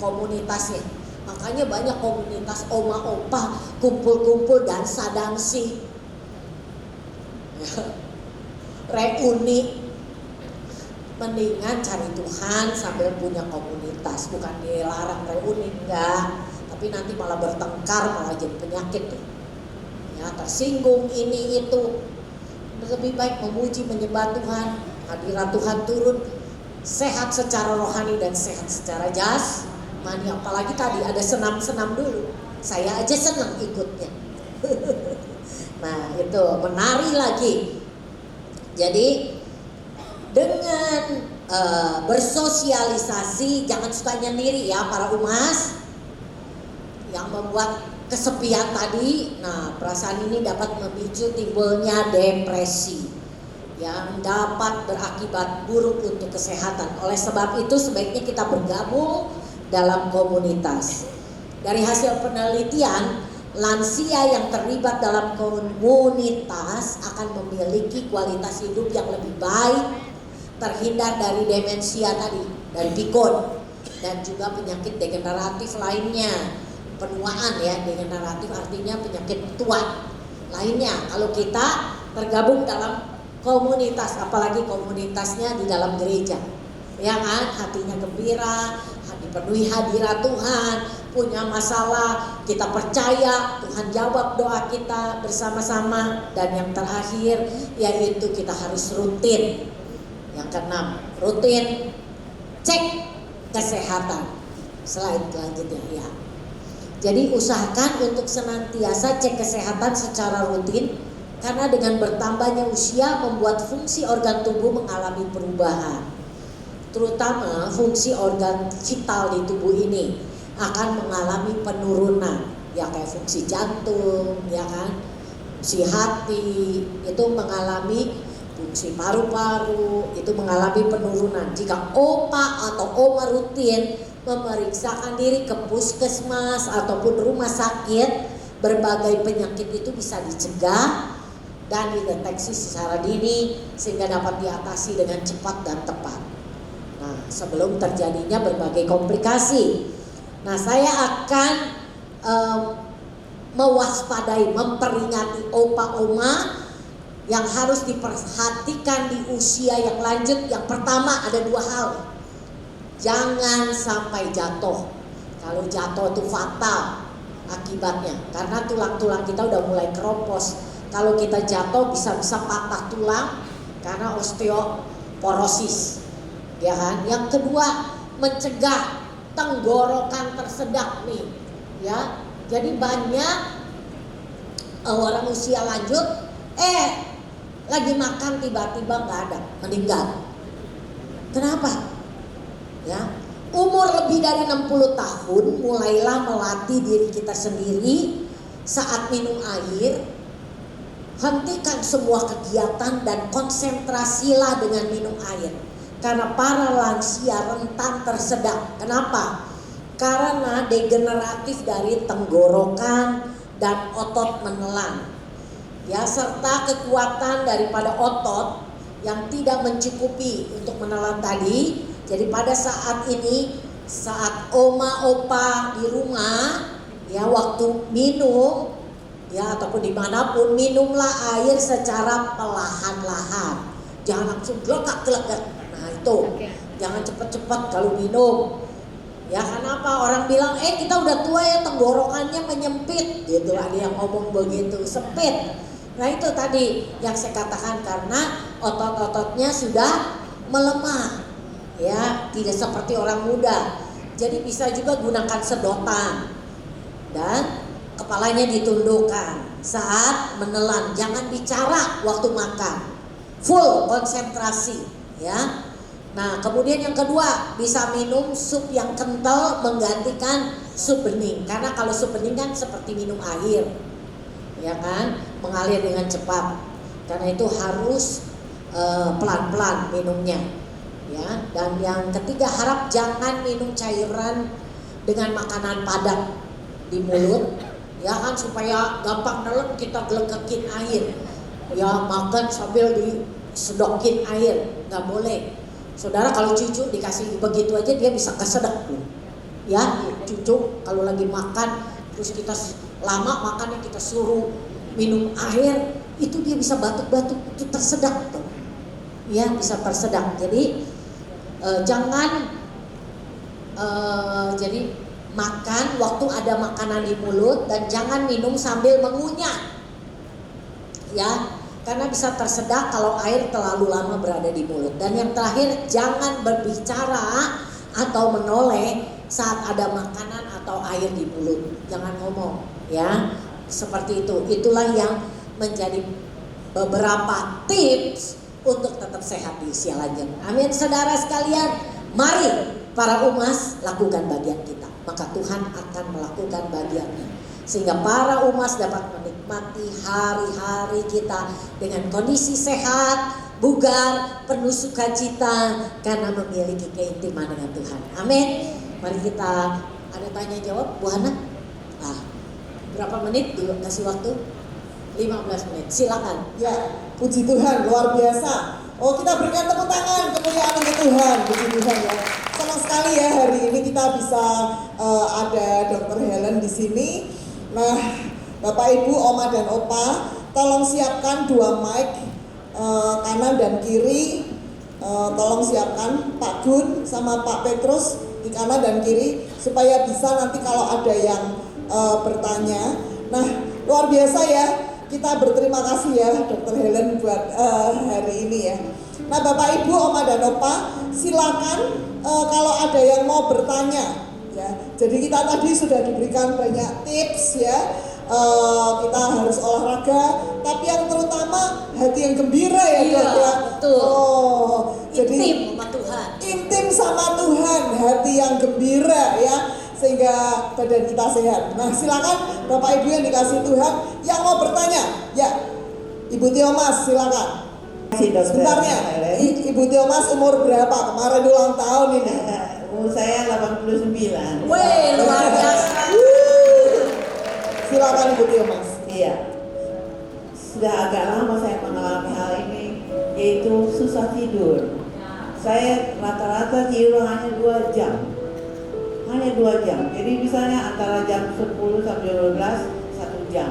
komunitasnya. Makanya banyak komunitas oma opa kumpul-kumpul dansa-dansi, reuni. Mendingan cari Tuhan sambil punya komunitas, bukan dilarang reuni, enggak. Tapi nanti malah bertengkar, malah jadi penyakit tuh. Ya, tersinggung ini itu. Lebih baik memuji, menyembah Tuhan, hadirat Tuhan turun, sehat secara rohani dan sehat secara jasmani. Apalagi tadi ada senam-senam dulu, saya aja senang ikutnya. Nah itu menari lagi. Jadi dengan bersosialisasi, jangan suka nyendiri ya para umas yang membuat kesepian tadi. Nah perasaan ini dapat memicu timbulnya depresi yang dapat berakibat buruk untuk kesehatan. Oleh sebab itu sebaiknya kita bergabung dalam komunitas. Dari hasil penelitian, lansia yang terlibat dalam komunitas akan memiliki kualitas hidup yang lebih baik, terhindar dari demensia tadi, dari pikun, dan juga penyakit degeneratif lainnya. penuaan ya, degeneratif artinya penyakit tua lainnya. Kalau kita tergabung dalam komunitas, apalagi komunitasnya di dalam gereja, ya kan, hatinya gembira, dipenuhi hadirat Tuhan, punya masalah, kita percaya Tuhan jawab doa kita bersama-sama. Dan yang terakhir yaitu kita harus rutin. Yang keenam, rutin cek kesehatan. Slide selanjutnya ya. Jadi usahakan untuk senantiasa cek kesehatan secara rutin, karena dengan bertambahnya usia membuat fungsi organ tubuh mengalami perubahan. Terutama fungsi organ vital di tubuh ini akan mengalami penurunan, ya kayak fungsi jantung, ya kan, fungsi hati itu mengalami, fungsi paru-paru itu mengalami penurunan. Jika opa atau oma rutin memeriksakan diri ke puskesmas ataupun rumah sakit, berbagai penyakit itu bisa dicegah dan dideteksi secara dini sehingga dapat diatasi dengan cepat dan tepat. Nah, sebelum terjadinya berbagai komplikasi. Nah, saya akan mewaspadai, memperingati opa oma yang harus diperhatikan di usia yang lanjut. Yang pertama ada dua hal. Jangan sampai jatuh. Kalau jatuh itu fatal akibatnya, karena tulang-tulang kita udah mulai keropos. Kalau kita jatuh bisa-bisa patah tulang karena osteoporosis, ya kan. Yang kedua, mencegah tenggorokan tersedak nih, ya. Jadi banyak orang usia lanjut lagi makan tiba-tiba nggak ada, meninggal. Kenapa? Ya, umur lebih dari 60 tahun mulailah melatih diri kita sendiri. Saat minum air, hentikan semua kegiatan dan konsentrasilah dengan minum air. Karena para lansia rentan tersedak. Kenapa? Karena degeneratif dari tenggorokan dan otot menelan, ya, serta kekuatan daripada otot yang tidak mencukupi untuk menelan tadi. Jadi pada saat ini, saat oma opa di rumah, ya, waktu minum, ya, ataupun dimanapun, minumlah air secara perlahan-lahan. Jangan langsung gelekak-gelekak. Nah itu, jangan cepat-cepat kalau minum. Ya, kenapa orang bilang, kita udah tua ya, tenggorokannya menyempit, gitu. Ada yang ngomong begitu, sempit. Nah itu tadi yang saya katakan, karena otot-ototnya sudah melemah. Ya, tidak seperti orang muda. Jadi bisa juga gunakan sedotan dan kepalanya ditundukkan saat menelan. Jangan bicara waktu makan, full konsentrasi, ya. Nah, kemudian yang kedua, bisa minum sup yang kental menggantikan sup bening. Karena kalau sup bening kan seperti minum air, ya kan, mengalir dengan cepat. Karena itu harus pelan-pelan minumnya. Ya, dan yang ketiga, harap jangan minum cairan dengan makanan padat di mulut, ya kan, supaya gampang nelen kita gelekekin air. Ya, makan sambil disedokin air, nggak boleh. Saudara, kalau cucu dikasih begitu aja dia bisa kesedek loh. Ya, cucu kalau lagi makan terus kita lama makannya kita suruh minum air, itu dia bisa batuk-batuk, itu tersedak tuh. Ya, bisa tersedak. Jadi jangan jadi makan waktu ada makanan di mulut, dan jangan minum sambil mengunyah, ya, karena bisa tersedak kalau air terlalu lama berada di mulut. Dan yang terakhir, jangan berbicara atau menoleh saat ada makanan atau air di mulut. Jangan ngomong, ya, seperti itu. Itulah yang menjadi beberapa tips untuk tetap sehat di usia lanjut. Amin, saudara sekalian. Mari para umas lakukan bagian kita, maka Tuhan akan melakukan bagiannya, sehingga para umas dapat menikmati hari-hari kita dengan kondisi sehat, bugar, penuh sukacita, karena memiliki keintiman dengan Tuhan. Amin. Mari kita ada tanya jawab, Bu Hana. Berapa menit dulu kasih waktu? 15 menit, silakan. Ya, puji Tuhan, luar biasa. Oh, kita berikan tepuk tangan kemuliaan untuk Tuhan. Puji Tuhan ya. Senang sekali ya hari ini kita bisa ada Dr. Helen di sini. Nah, Bapak Ibu, Oma dan Opa, tolong siapkan 2 mic kanan dan kiri. Tolong siapkan Pak Gun sama Pak Petrus di kanan dan kiri supaya bisa nanti kalau ada yang bertanya. Nah, luar biasa ya, kita berterima kasih ya Dr. Helen buat hari ini ya. Nah, Bapak Ibu, Oma dan Opa, silakan kalau ada yang mau bertanya ya. Jadi kita tadi sudah diberikan banyak tips ya. Kita harus olahraga, tapi yang terutama hati yang gembira ya Iya, Dok ya. betul. Jadi Intim sama Tuhan. intim sama Tuhan, hati yang gembira ya, sehingga badan kita sehat. Nah, silakan Bapak Ibu yang dikasih Tuhan yang mau bertanya. Ya, Ibu Tiomas silakan. Sebentarnya, Ibu Tiomas umur berapa? Kemarin ulang tahun ini. Umur saya 89. Weh, luar biasa. Silakan Ibu Tiomas. Iya. Sudah agak lama saya mengalami hal ini, yaitu susah tidur. Saya rata-rata tidur hanya 2 jam. Hanya 2 jam. Jadi misalnya antara jam 10 sampai 12, 1 jam.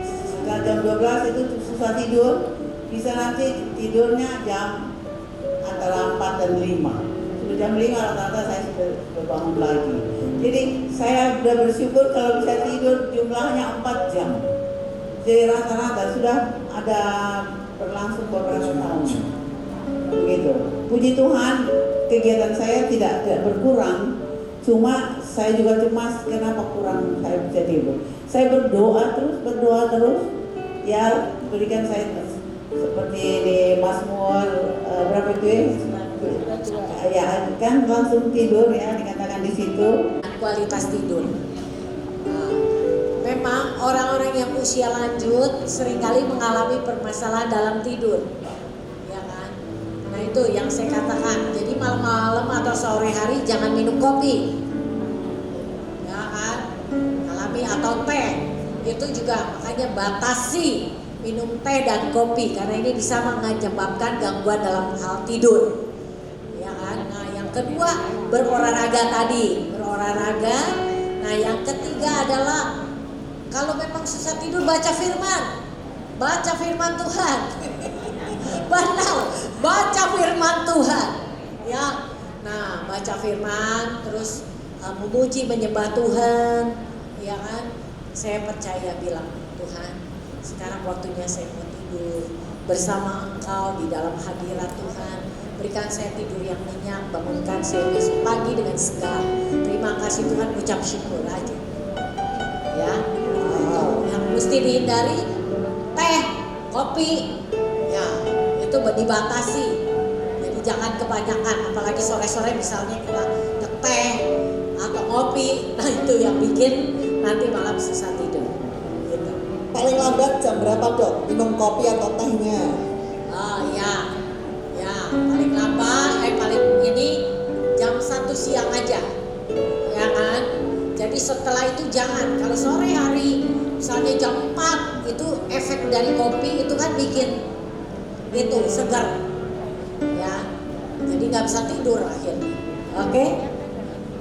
Setelah jam 12 itu susah tidur, bisa nanti tidurnya jam antara 4 dan 5. Sudah jam 5 rata-rata saya sudah bangun lagi. Jadi saya sudah bersyukur kalau bisa tidur jumlahnya 4 jam. Jadi rata-rata sudah ada berlangsung beberapa tahun. Begitu. Puji Tuhan, kegiatan saya tidak berkurang. Cuma saya juga cemas kenapa kurang saya bisa tidur. Saya berdoa terus. Ya, berikan saya seperti di Mazmur berapa itu ya? Ya kan langsung tidur ya, dikatakan di situ. Kualitas tidur. Memang orang-orang yang usia lanjut seringkali mengalami permasalahan dalam tidur, ya kan? Nah itu yang saya katakan. Jadi malam-malam atau sore hari jangan minum kopi, ya kan? Alami atau teh. Itu juga makanya batasi minum teh dan kopi karena ini bisa menyebabkan gangguan dalam hal tidur, ya kan? Nah yang kedua berolahraga tadi, berolahraga. Nah yang ketiga adalah kalau memang susah tidur baca firman Tuhan. Benar, baca firman Tuhan, ya. Nah baca firman terus memuji menyembah Tuhan, ya kan? Saya percaya bilang Tuhan, sekarang waktunya saya mau tidur bersama Engkau di dalam hadirat Tuhan. Berikan saya tidur yang nyenyak, bangunkan saya besok pagi dengan segar. Terima kasih Tuhan, ucap syukur aja. Ya, yang mesti dihindari teh, kopi, ya itu dibatasi. Jadi jangan kebanyakan, apalagi sore-sore misalnya kita teh atau kopi, nah itu yang bikin nanti malam susah tidur. Gitu. Paling lambat jam berapa Dok minum kopi atau tehnya? Oh ya, paling lambat, paling ini jam 1 siang aja, ya kan? Jadi setelah itu jangan. Kalau sore hari, misalnya jam 4 itu efek dari kopi itu kan bikin itu segar, ya. Jadi nggak bisa tidur akhirnya. Oke?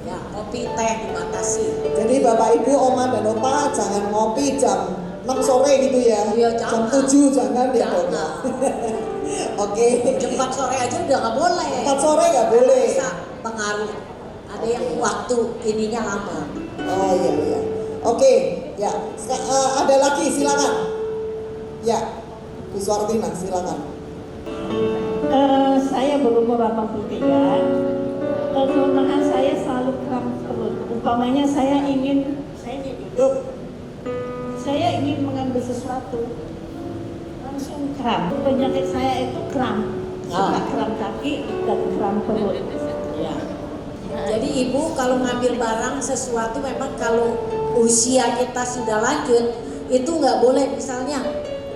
Ya kopi teh dibatasi. Jadi Bapak Ibu, Oma dan Opa jangan ngopi jam 6 sore gitu ya. Iya, Jam jangan. 7 jangan ya Dok. Jangan. Oke. Jam 4 sore aja udah nggak boleh. 4 sore nggak boleh. Bisa pengaruh. Ada yang waktu ininya lama. Oh iya. Oke, ya. Ada lagi silakan. Ya, Bu Suartina silakan. Saya berumur 83. Kelemahan saya selalu kram perut. Umpamanya saya ingin duduk, saya ingin mengambil sesuatu, langsung kram. Penyakit saya itu kram, suka kram kaki dan kram perut. Ya. Jadi ibu kalau ngambil barang sesuatu memang kalau usia kita sudah lanjut itu nggak boleh misalnya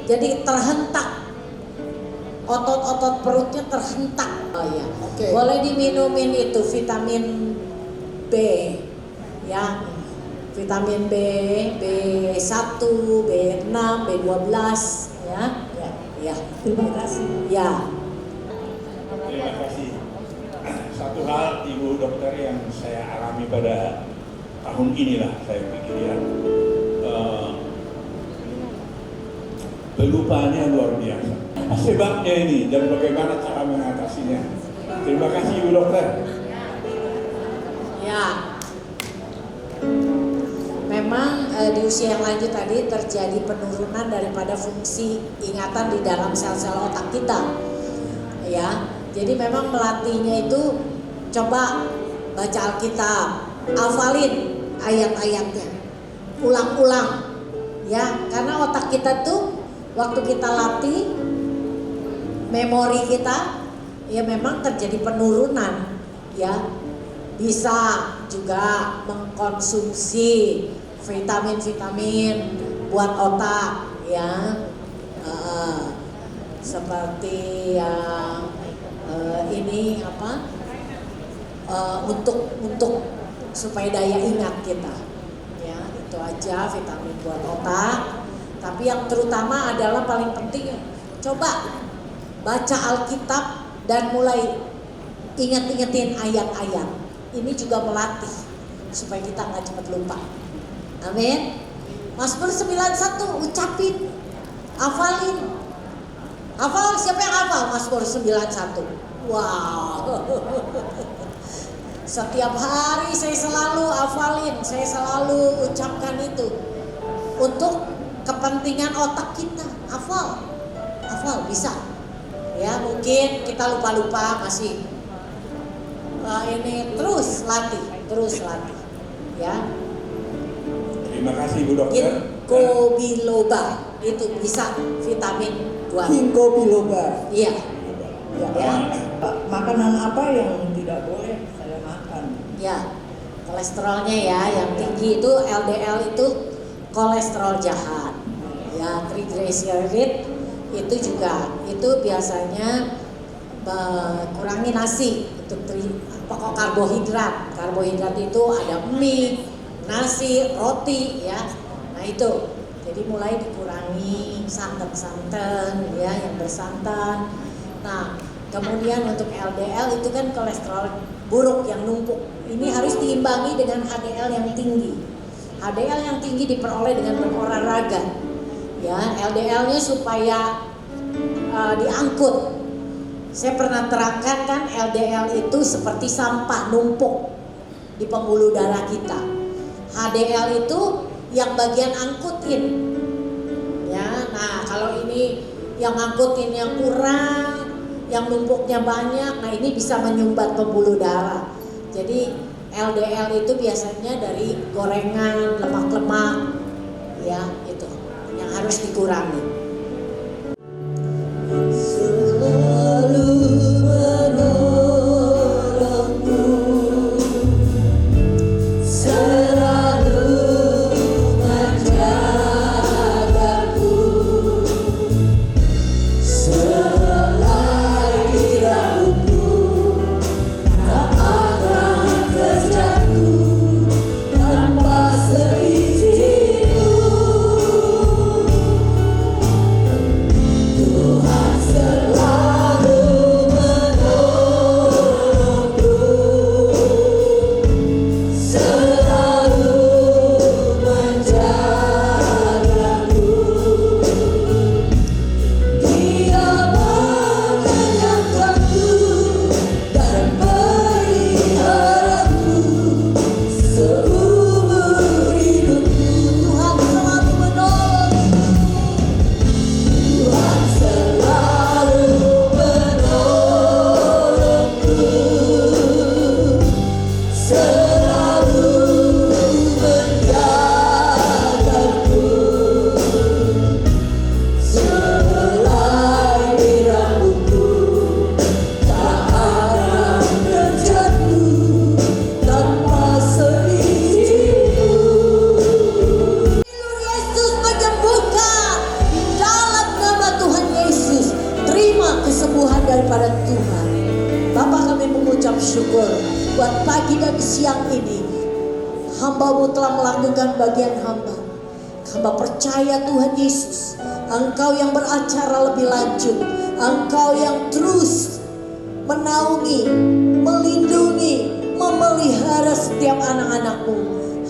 jadi terhentak, otot-otot perutnya terhentak. Oh ya. Oke. Boleh diminumin itu vitamin B, ya. Vitamin B, B1, B6, B12, ya. Ya. Terima kasih. Ya. Terima kasih. Satu hal Ibu dokter yang saya alami pada tahun inilah, saya pikir ya, pelupaannya luar biasa. Sebabnya ini dan bagaimana cara mengatasinya. Terima kasih Bu Dokter. Ya, memang di usia yang lanjut tadi terjadi penurunan daripada fungsi ingatan di dalam sel-sel otak kita. Ya, jadi memang melatihnya itu coba baca Alkitab, hafalin ayat-ayatnya, ulang-ulang, ya, karena otak kita tuh waktu kita latih memori kita, ya memang terjadi penurunan, ya. Bisa juga mengkonsumsi vitamin-vitamin buat otak, ya, seperti yang ini apa, untuk supaya daya ingat kita, ya itu aja vitamin buat otak. Tapi yang terutama adalah paling penting, coba baca Alkitab dan mulai ingat-ingetin ayat-ayat. Ini juga melatih supaya kita nggak cepat lupa. Amin. Mazmur 91 ucapin, hafalin. Hafal, siapa yang hafal Mazmur 91? Wow. Setiap hari saya selalu hafalin, saya selalu ucapkan itu untuk kepentingan otak kita. Hafal bisa. Ya mungkin kita lupa-lupa masih. Ini terus latih, ya. Terima kasih Bu Dokter. Ginkgo biloba itu bisa vitamin buat. Ginkgo biloba. Iya. Ya. Makanan apa yang tidak boleh saya makan? Ya, kolesterolnya ya yang tinggi itu LDL itu kolesterol jahat. Ya, triglyceride itu juga itu biasanya kurangi nasi untuk pokok karbohidrat. Karbohidrat itu ada mie, nasi, roti, ya. Nah itu, jadi mulai dikurangi santan-santan, ya, yang bersantan. Nah, kemudian untuk LDL itu kan kolesterol buruk yang numpuk. Ini harus diimbangi dengan HDL yang tinggi. HDL yang tinggi diperoleh dengan berolahraga. Ya, LDL-nya supaya diangkut. Saya pernah terangkan kan LDL itu seperti sampah numpuk di pembuluh darah kita. HDL itu yang bagian angkutin. Ya, nah kalau ini yang angkutin yang kurang, yang numpuknya banyak, nah ini bisa menyumbat pembuluh darah. Jadi LDL itu biasanya dari gorengan, lemak-lemak, ya itu yang harus dikurangi. Daripada Tuhan. Bapa, kami mengucap syukur buat pagi dan siang ini. Hamba-Mu telah melakukan bagian hamba. Hamba percaya Tuhan Yesus, Engkau yang beracara lebih lanjut, Engkau yang terus menaungi, melindungi, memelihara setiap anak-anak-Mu.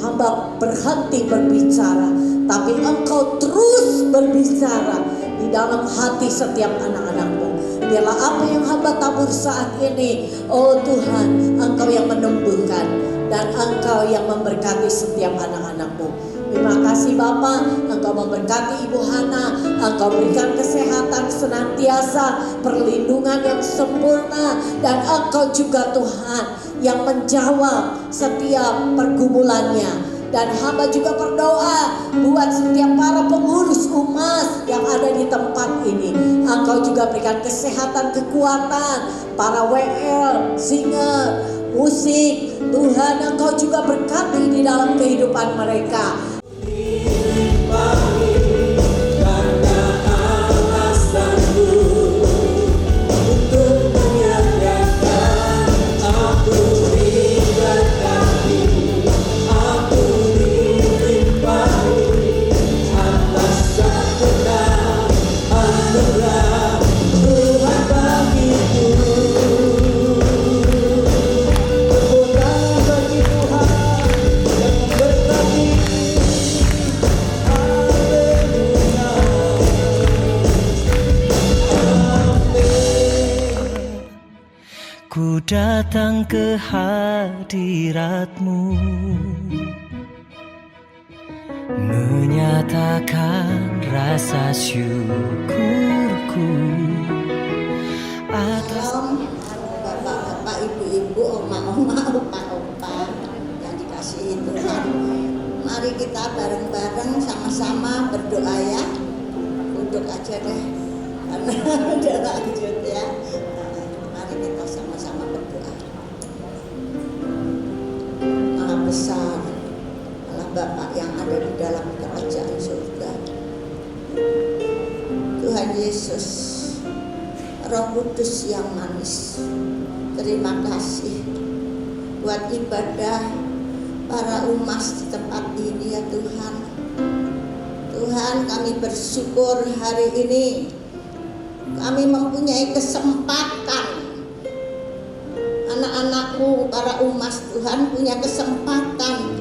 Hamba berhenti berbicara, tapi Engkau terus berbicara di dalam hati setiap anak-anak-Mu. Biarlah apa yang hamba tabur saat ini, oh Tuhan, Engkau yang menumbuhkan dan Engkau yang memberkati setiap anak-anak-Mu. Terima kasih Bapa, Engkau memberkati Ibu Hana, Engkau berikan kesehatan senantiasa, perlindungan yang sempurna, dan Engkau juga Tuhan yang menjawab setiap pergumulannya. Dan hamba juga berdoa buat setiap para pengurus umas yang ada di tempat ini. Engkau juga berikan kesehatan, kekuatan, para WL, singer, musik. Tuhan, Engkau juga berkati di dalam kehidupan mereka. Ku datang ke hadirat-Mu, menyatakan rasa syukurku atas Bapak-bapak, ibu-ibu, oma-oma, opa-opa yang dikasihi Tuhan. Mari kita bareng-bareng sama-sama berdoa ya. Duduk aja deh, karena udah lanjut ya. Mari kita sama-sama berdoa. Maha besar Allah Bapa yang ada di dalam kerajaan surga, Tuhan Yesus, Roh Kudus yang manis, terima kasih buat ibadah para umat di tempat ini ya Tuhan. Tuhan, kami bersyukur hari ini kami mempunyai kesempatan. Anak-anakmu, para umat Tuhan punya kesempatan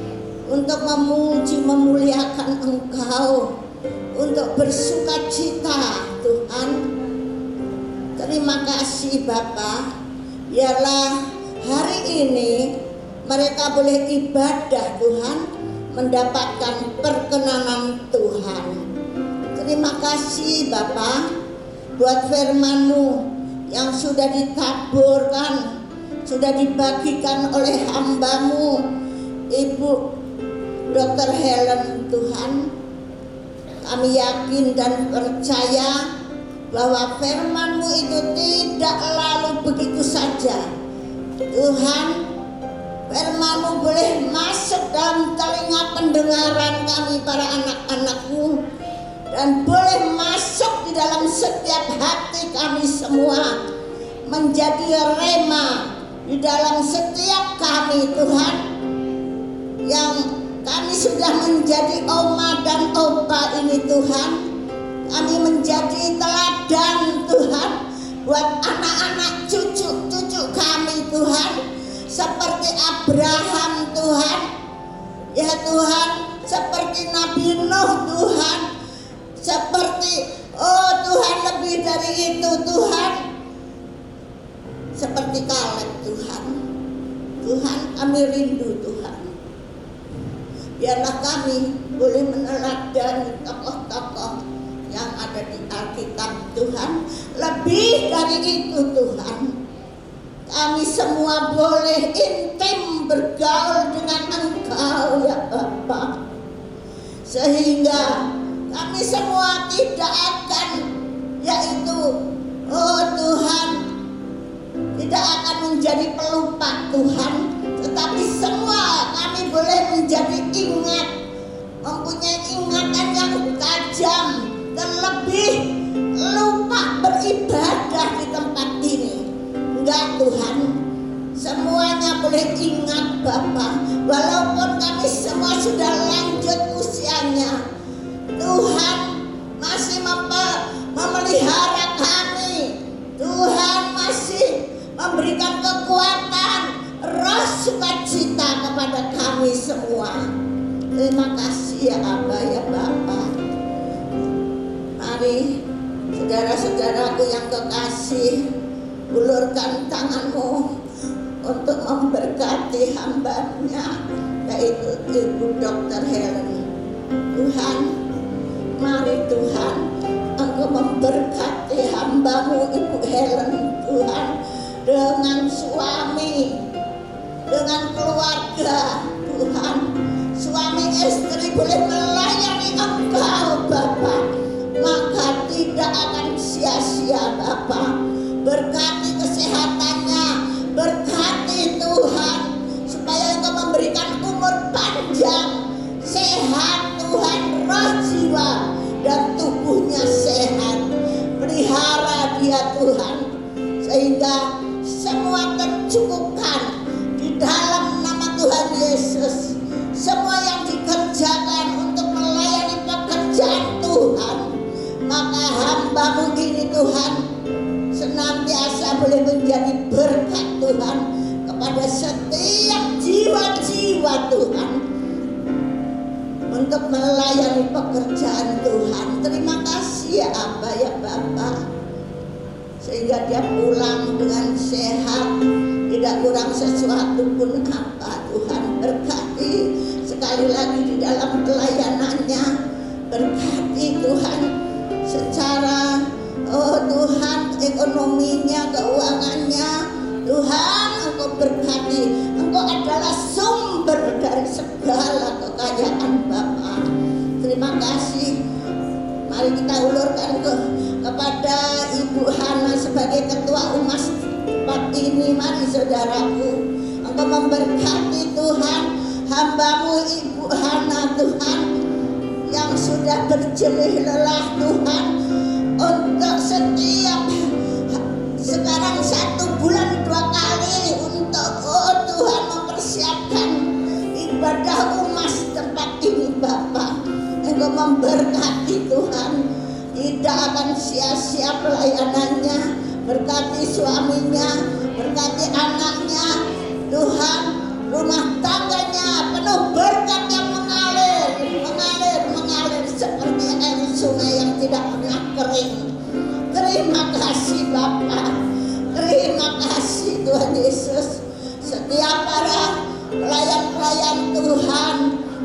untuk memuji, memuliakan Engkau, untuk bersuka cita Tuhan. Terima kasih Bapa. Biarlah hari ini mereka boleh ibadah Tuhan, mendapatkan perkenanan Tuhan. Terima kasih Bapa buat firman-Mu yang sudah ditaburkan, sudah dibagikan oleh hamba-Mu Ibu Dr. Helen Tuhan. Kami yakin dan percaya bahwa firman-Mu itu tidak lalu begitu saja Tuhan. Firman-Mu boleh masuk dalam telinga pendengaran kami para anak-anak-Mu, dan boleh masuk di dalam setiap hati kami semua, menjadi rema di dalam setiap kami Tuhan, yang kami sudah menjadi oma dan opa ini Tuhan. Kami menjadi teladan Tuhan buat anak-anak cucu-cucu kami Tuhan, seperti Abraham Tuhan, ya Tuhan, seperti Nabi Nuh Tuhan, seperti oh Tuhan lebih dari itu Tuhan, seperti Kaleb Tuhan. Tuhan, kami rindu Tuhan. Biarlah kami boleh meneladani tokoh-tokoh yang ada di Alkitab Tuhan. Lebih dari itu Tuhan, kami semua boleh intim bergaul dengan Engkau ya Bapa, sehingga kami semua tidak akan, yaitu oh Tuhan, tidak akan menjadi pelupa Tuhan, tetapi semua kami boleh menjadi ingat, mempunyai ingatan yang tajam, dan lebih lupa beribadah di tempat ini. Enggak Tuhan, semuanya boleh ingat Bapa, walaupun kami semua sudah lanjut usianya, Tuhan masih memelihara kami. Tuhan masih memberikan kekuatan, roh sukacita kepada kepada kami semua. Terima kasih ya Abah ya Bapa. Mari saudara-saudaraku yang kekasih, ulurkan tanganmu untuk memberkati hamba-Nya, yaitu Ibu Dr. Helen. Tuhan, mari Tuhan, Engkau memberkati hamba-Mu Ibu Helen, Tuhan, dengan suami, dengan keluarga, Tuhan. Suami istri boleh melayani Engkau Bapa, maka tidak akan sia-sia Bapa. Berkati kesehatannya, berkati Tuhan, supaya Engkau memberikan umur panjang, sehat Tuhan, roh jiwa dan tubuhnya sehat. Pelihara dia Tuhan, sehingga semua tercukupkan di dalam nama Tuhan Yesus. Semua yang dikerjakan untuk melayani pekerjaan Tuhan, maka hamba-Mu ini Tuhan senantiasa boleh menjadi berkat Tuhan kepada setiap jiwa-jiwa Tuhan untuk melayani pekerjaan Tuhan. Terima kasih ya Abah ya Bapa, sehingga dia pulang dengan sehat, tidak kurang sesuatu pun apa. Tuhan berkati sekali lagi di dalam pelayanannya, berkati Tuhan secara Tuhan ekonominya, keuangannya. Tuhan Engkau berkati, Engkau adalah sumber dari segala kekayaan Bapa. Terima kasih. Mari kita ulurkan kepada Ibu Hana sebagai ketua umas tempat ini. Mari saudaraku, Engkau memberkati Tuhan hamba-Mu Ibu Hana Tuhan, yang sudah berjerih lelah Tuhan untuk setiap sekarang 1 bulan 2 kali untuk Tuhan mempersiapkan ibadah umas tempat ini Bapa. Engkau memberkati Tuhan, tidak akan sia-sia pelayanannya. Berkati suaminya, berkati anaknya Tuhan, rumah tangganya penuh berkat yang mengalir seperti air sungai yang tidak pernah kering. Terima kasih Bapa, terima kasih Tuhan Yesus. Setiap para pelayan-pelayan Tuhan,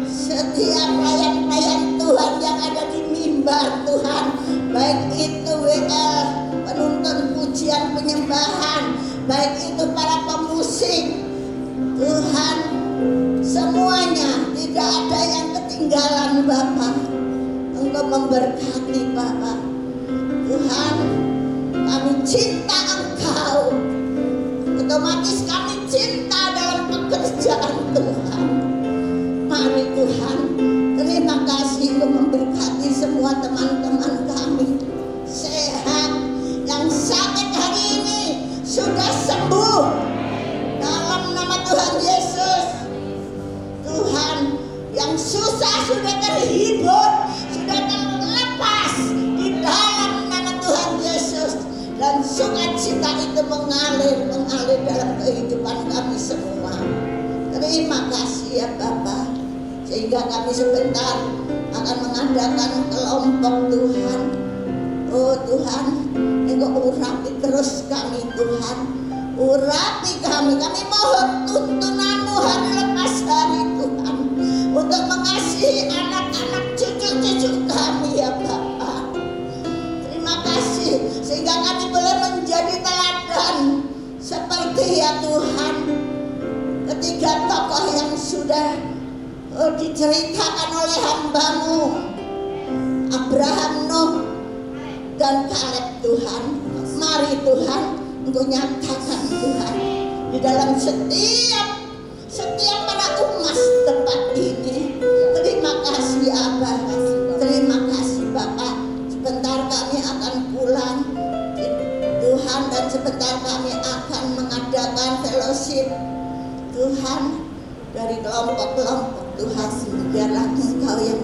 setiap pelayan-pelayan Tuhan yang ada di mimbar Tuhan, baik itu WL, penuntun pujian penyembahan, baik itu para pemusik Tuhan, semuanya tidak ada yang ketinggalan Bapa. Engkau memberkati Bapa. Tuhan, kami cinta Engkau, otomatis kami cinta dalam pekerjaan Tuhan. Mari Tuhan, terima kasih Engkau memberkati semua teman-teman kami sehat, yang sakit hari ini sudah sembuh dalam nama Tuhan Yesus. Tuhan, yang susah sudah terhibur, sudah terlepas di dalam nama Tuhan Yesus, dan sukacita itu mengalir dalam kehidupan kami semua. Terima kasih ya Bapa, sehingga kami sebentar akan mengadakan kelompok Tuhan. Oh Tuhan, Engkau urapi terus kami Tuhan, urapi kami mohon tuntunan-Mu hari lepas hari Tuhan, untuk mengasihi anak-anak cucu-cucu kami ya Bapa. Terima kasih, sehingga kami boleh menjadi teladan seperti ya Tuhan ketiga tokoh yang sudah diceritakan oleh hamba-Mu Abraham, Nuh, dan Kaleb Tuhan. Mari Tuhan, Engkau nyatakan Tuhan di dalam setiap para umat tempat ini. Terima kasih Abah, terima kasih Bapak. Sebentar kami akan pulang Tuhan, dan sebentar kami akan mengadakan fellowship Tuhan dari kelompok-kelompok Tuhan. Biarlah Engkau yang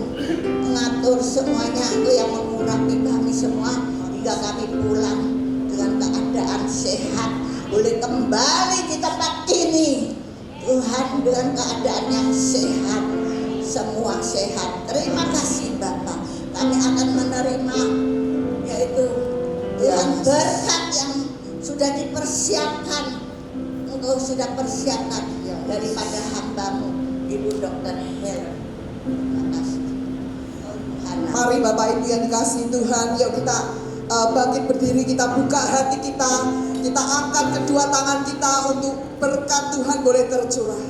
mengatur semuanya, Engkau yang mengurapi kami semua hingga kami pulang dengan keadaan sehat, boleh kembali di tempat ini Tuhan, dengan keadaan yang sehat, semua sehat. Terima kasih Bapak. Kami akan menerima yaitu Tuhan berkat yang sudah dipersiapkan. Engkau sudah persiapkan daripada hamba-Mu Ibu Dr. Helen. Terima kasih. Mari Bapak Ibu yang dikasihi Tuhan, yuk kita bangkit berdiri, kita buka hati kita angkat kedua tangan kita untuk berkat Tuhan boleh tercurah.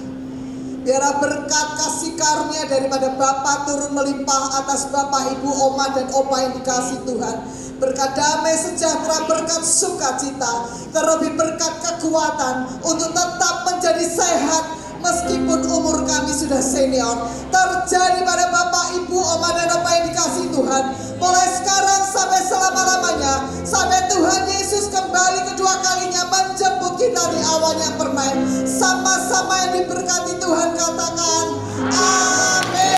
Biarlah berkat kasih karunia daripada Bapa turun melimpah atas Bapak, Ibu, Oma dan Opa yang dikasihi Tuhan. Berkat damai sejahtera, berkat sukacita, terlebih berkat kekuatan untuk tetap menjadi sehat meskipun umur kami sudah senior. Terjadi pada Bapak, Ibu, Oma dan Opa yang dikasihi Tuhan, mulai sekarang sampai selama-lamanya, sampai Tuhan Yesus kembali kedua kalinya menjemput kita di awan yang permai. Sama-sama yang diberkati Tuhan katakan